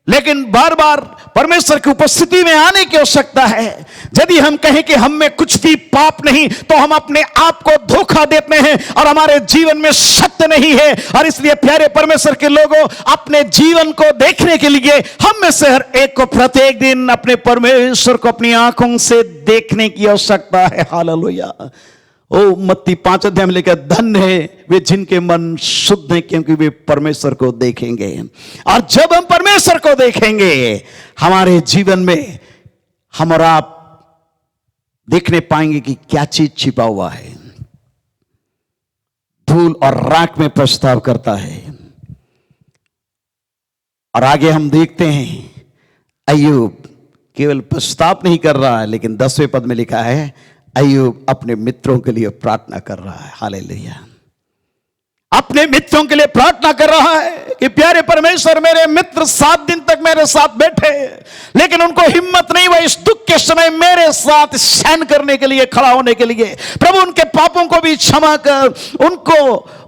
लेकिन बार बार परमेश्वर की उपस्थिति में आने की आवश्यकता है। यदि हम कहें कि हम में कुछ भी पाप नहीं, तो हम अपने आप को धोखा देते हैं और हमारे जीवन में सत्य नहीं है। और इसलिए प्यारे परमेश्वर के लोगों, अपने जीवन को देखने के लिए हम में से हर एक को प्रत्येक दिन अपने परमेश्वर को अपनी आंखों से देखने की आवश्यकता है। हालेलुया। ओ मत्ती 5 अध्याय में लिखा, धन्य है वे जिनके मन शुद्ध हैं, क्योंकि वे परमेश्वर को देखेंगे। और जब हम परमेश्वर को देखेंगे, हमारे जीवन में हम और आप देखने पाएंगे कि क्या चीज छिपा हुआ है। धूल और राख में पछतावा करता है। और आगे हम देखते हैं अय्यूब केवल पश्चाताप नहीं कर रहा है, लेकिन 10वें पद में लिखा है अय्यूब अपने मित्रों के लिए प्रार्थना कर रहा है। हालेलुया। अपने मित्रों के लिए प्रार्थना कर रहा है कि प्यारे परमेश्वर, मेरे मित्र 7 दिन तक मेरे साथ बैठे, लेकिन उनको हिम्मत नहीं हुई इस दुख के समय मेरे साथ सहन करने के लिए, खड़ा होने के लिए। प्रभु उनके पापों को भी क्षमा कर, उनको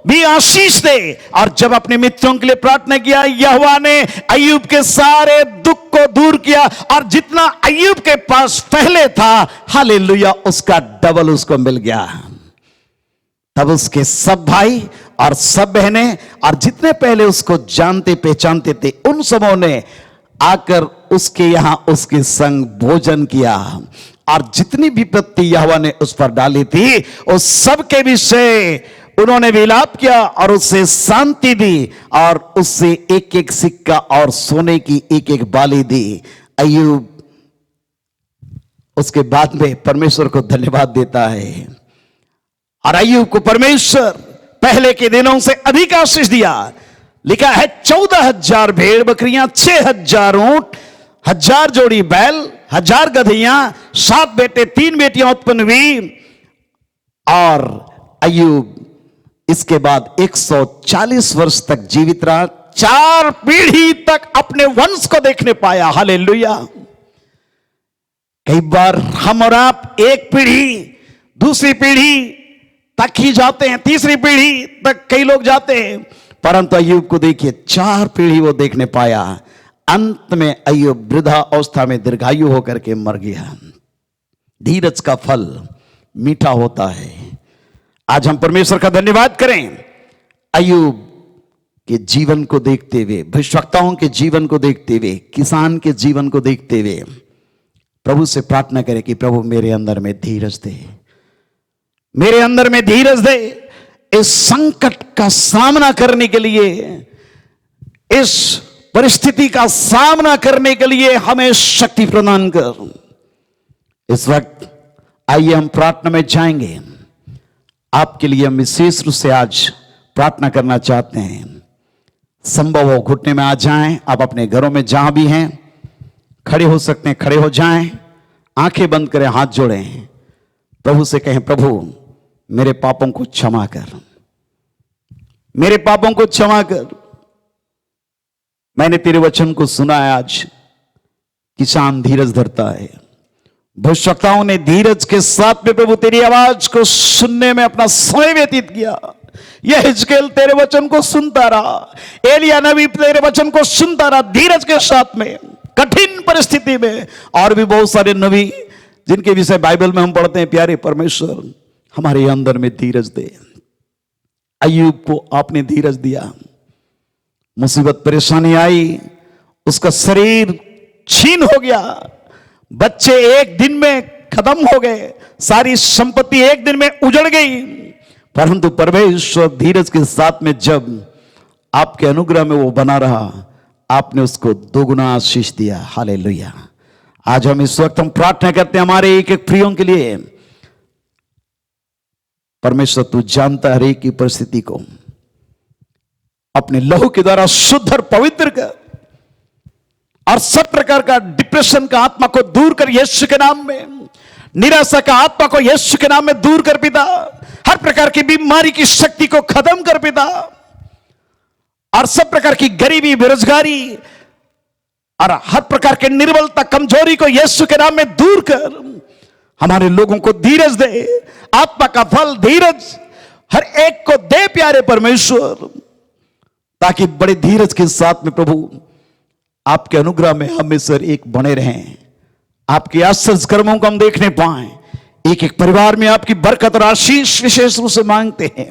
भी आशीष दे। और जब अपने मित्रों के लिए प्रार्थना किया, यहोवा ने अय्यूब के सारे दुख को दूर किया, और जितना अय्यूब के पास पहले था, हालेलुया, उसका डबल उसको मिल गया। तब उसके सब भाई और सब बहनें और जितने पहले उसको जानते पहचानते थे, उन सबों ने आकर उसके यहां उसके संग भोजन किया, और जितनी विपत्ति यहोवा ने उस पर डाली थी, उस सब के विषय उन्होंने विलाप किया और उससे शांति दी, और उससे एक एक सिक्का और सोने की एक एक बाली दी। अय्यूब उसके बाद में परमेश्वर को धन्यवाद देता है, और अय्यूब को परमेश्वर पहले के दिनों से अधिक आशीष दिया। लिखा है 14,000 भेड़ बकरियां, 6,000 ऊंट, 1,000 जोड़ी बैल, 1,000 गधियां, 7 बेटे 3 बेटियां उत्पन्न हुई। और अय्यूब इसके बाद 140 वर्ष तक जीवित रहा, 4 पीढ़ी तक अपने वंश को देखने पाया। हालेलुया। कई बार हम और आप एक पीढ़ी दूसरी पीढ़ी तक ही जाते हैं, तीसरी पीढ़ी तक कई लोग जाते हैं, परंतु अय्यूब को देखिए 4 पीढ़ी वो देखने पाया। अंत में अय्यूब वृद्धा अवस्था में दीर्घायु होकर के मर गया। धीरज का फल मीठा होता है। आज हम परमेश्वर का धन्यवाद करें। अय्यूब के जीवन को देखते हुए, भविष्यवक्ताओं के जीवन को देखते हुए, किसान के जीवन को देखते हुए प्रभु से प्रार्थना करें कि प्रभु मेरे अंदर में धीरज दे, मेरे अंदर में धीरज दे। इस संकट का सामना करने के लिए, इस परिस्थिति का सामना करने के लिए हमें शक्ति प्रदान कर। इस वक्त आइए हम प्रार्थना में जाएंगे। आपके लिए हम विशेष रूप से आज प्रार्थना करना चाहते हैं। संभव हो घुटने में आ जाएं। आप अपने घरों में जहां भी हैं खड़े हो सकते हैं, खड़े हो जाएं, आंखें बंद करें, हाथ जोड़ें, प्रभु से कहें, प्रभु मेरे पापों को क्षमा कर, मेरे पापों को क्षमा कर। मैंने तेरे वचन को सुना है। आज किसान धीरज धरता है, भविष्यवक्ताओं ने धीरज के साथ में प्रभु तेरी आवाज को सुनने में अपना समय व्यतीत किया। यह हिजकेल तेरे वचन को सुनता रहा, एलिया नबी तेरे वचन को सुनता रहा धीरज के साथ में, कठिन परिस्थिति में। और भी बहुत सारे नबी जिनके विषय बाइबल में हम पढ़ते हैं। प्यारे परमेश्वर, हमारे अंदर में धीरज दे। अय्यूब को आपने धीरज दिया। मुसीबत परेशानी आई, उसका शरीर छीन हो गया, बच्चे एक दिन में खत्म हो गए, सारी संपत्ति एक दिन में उजड़ गई, परंतु परमेश्वर धीरज के साथ में जब आपके अनुग्रह में वो बना रहा, आपने उसको दोगुना आशीष दिया। हालेलुया। आज हम इस वक्त हम प्रार्थना करते हैं हमारे एक एक प्रियों के लिए। परमेश्वर तू जानता है हर एक की परिस्थिति को, अपने लहू के द्वारा शुद्ध और पवित्र कर, और सब प्रकार का डिप्रेशन का आत्मा को दूर कर यीशु के नाम में, निराशा का आत्मा को यीशु के नाम में दूर कर पिता, हर प्रकार की बीमारी की शक्ति को खत्म कर पिता, और सब प्रकार की गरीबी, बेरोजगारी और हर प्रकार के निर्बलता, कमजोरी को यीशु के नाम में दूर कर। हमारे लोगों को धीरज दे, आत्मा का फल धीरज हर एक को दे प्यारे परमेश्वर, ताकि बड़े धीरज के साथ में प्रभु आपके अनुग्रह में हमेशा एक बने रहें, आपके आश्चर्य कर्मों को हम देखने पाएं। एक एक परिवार में आपकी बरकत और आशीष विशेष रूप से मांगते हैं,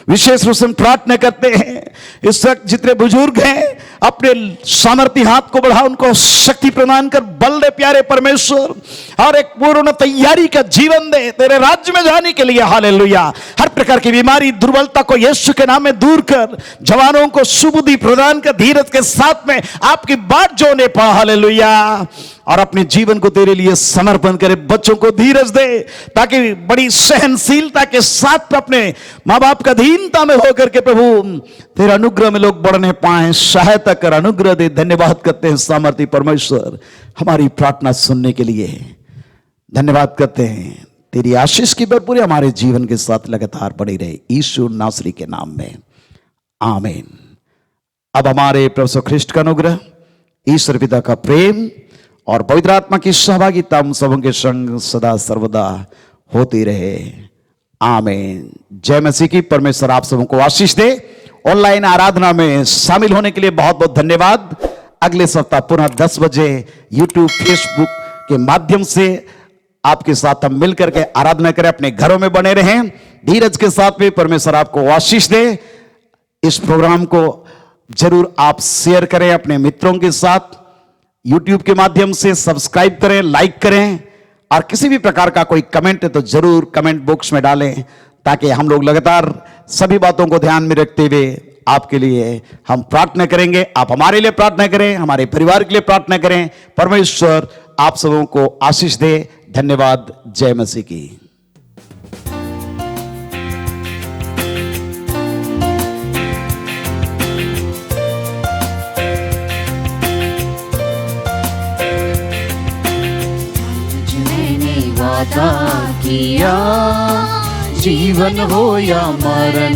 विशेष रूप से प्रार्थना करते हैं। इस वक्त जितने बुजुर्ग हैं अपने सामर्थ्य हाथ को बढ़ा, उनको शक्ति प्रदान कर, बल दे प्यारे परमेश्वर, और एक पूर्ण तैयारी का जीवन दे तेरे राज्य में जाने के लिए। हालेलुया। हर प्रकार की बीमारी, दुर्बलता को यीशु के नाम में दूर कर, जवानों को सुबुद्धि प्रदान कर, धीरज के साथ में आपकी बात जोने पा। हालेलुया। और अपने जीवन को तेरे लिए समर्पण करे। बच्चों को धीरज दे ताकि बड़ी सहनशीलता के साथ अपने माँ बाप का अधीनता में होकर के प्रभु तेरे अनुग्रह में लोग बढ़ने पाए। सहायता कर, अनुग्रह दे। धन्यवाद करते हैं सामर्थी परमेश्वर, हमारी प्रार्थना सुनने के लिए धन्यवाद करते हैं। तेरी आशीष की भरपूरी हमारे जीवन के साथ लगातार बढ़ी रहे, यीशु नासरी के नाम में, आमीन। अब हमारे प्रभु यीशु ख्रिस्ट का अनुग्रह, ईश्वर पिता का प्रेम और पवित्र आत्मा की सहभागिता हम सबों के संग सदा सर्वदा होती रहे, आमीन। जय मसीह की। परमेश्वर आप सबों को आशीष दे। ऑनलाइन आराधना में शामिल होने के लिए बहुत बहुत धन्यवाद। अगले सप्ताह पुनः 10 बजे यूट्यूब फेसबुक के माध्यम से आपके साथ हम मिलकर के आराधना करें। अपने घरों में बने रहें, धीरज के साथ में। परमेश्वर आपको आशीष दे। इस प्रोग्राम को जरूर आप शेयर करें अपने मित्रों के साथ, यूट्यूब के माध्यम से सब्सक्राइब करें, लाइक करें, और किसी भी प्रकार का कोई कमेंट है तो जरूर कमेंट बॉक्स में डालें, ताकि हम लोग लगातार सभी बातों को ध्यान में रखते हुए आपके लिए हम प्रार्थना करेंगे। आप हमारे लिए प्रार्थना करें, हमारे परिवार के लिए प्रार्थना करें। परमेश्वर आप सबों को आशीष दे। धन्यवाद। जय मसीह की। वादा किया जीवन हो या मरण,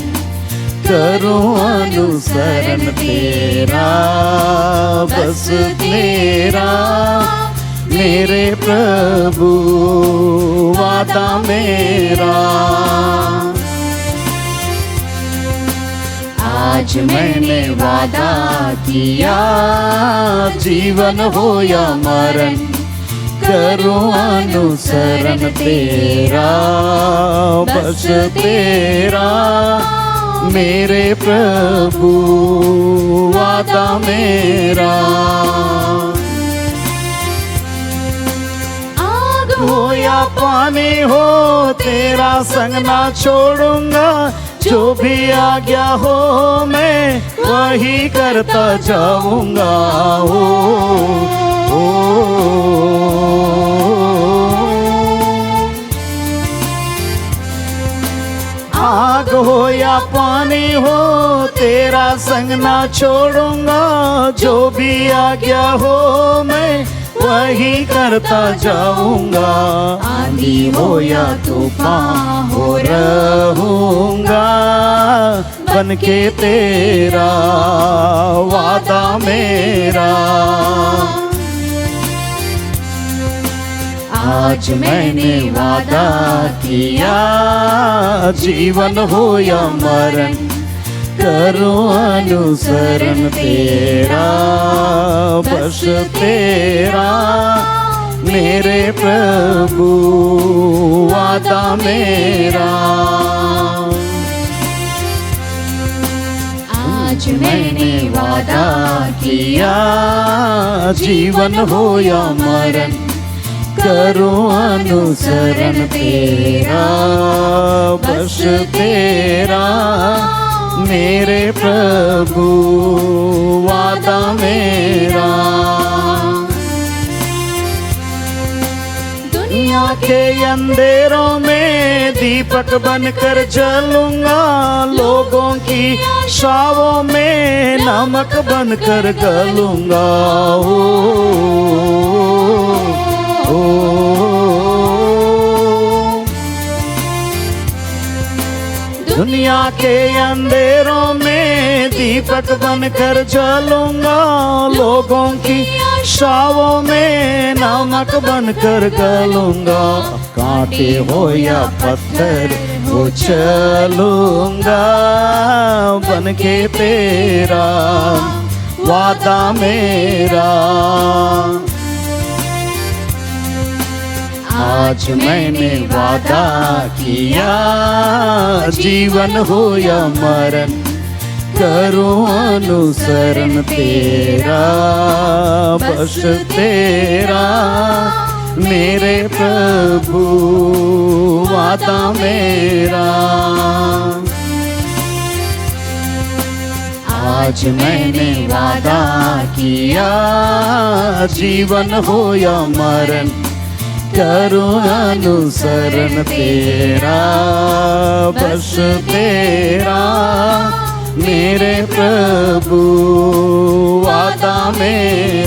करूं अनुसरण तेरा, बस तेरा मेरे प्रभु वादा मेरा। आज मैंने वादा किया जीवन हो या मरण, करूं अनुसरण तेरा, बस तेरा मेरे प्रभु वादा मेरा। आग हो या पानी हो तेरा संग ना छोड़ूंगा, जो भी आज्ञा हो मैं वही करता जाऊंगा। आग हो या पानी हो तेरा संग ना छोड़ूंगा, जो भी आज्ञा हो मैं वही करता जाऊंगा। आंधी हो या तूफान हो रहूंगा, बन के तेरा वादा मेरा। आज मैंने वादा किया जीवन हो या मरण, करूं अनुसरण तेरा, बस तेरा मेरे प्रभु वादा मेरा। आज मैंने वादा किया जीवन हो या मरण, करूं अनुसरण तेरा, बस तेरा मेरे प्रभु वादा मेरा। दुनिया के अंधेरों में दीपक बनकर जलूंगा, लोगों की आशाओं में नमक बनकर गलूंगा। दुनिया के अंधेरों में दीपक बनकर जलूंगा, लोगों की आशाओं में नमक बनकर गलूंगा। कांटे हो या पत्थर वो चलूंगा, बन के तेरा वादा मेरा। आज मैंने वादा किया जीवन हो या मरण, करूं अनुसरण तेरा, बस तेरा मेरे प्रभु वादा मेरा। आज मैंने वादा किया, जीवन हो या मरण करूं अनुसरण तेरा, बस तेरा मेरे प्रभु वादा मेरा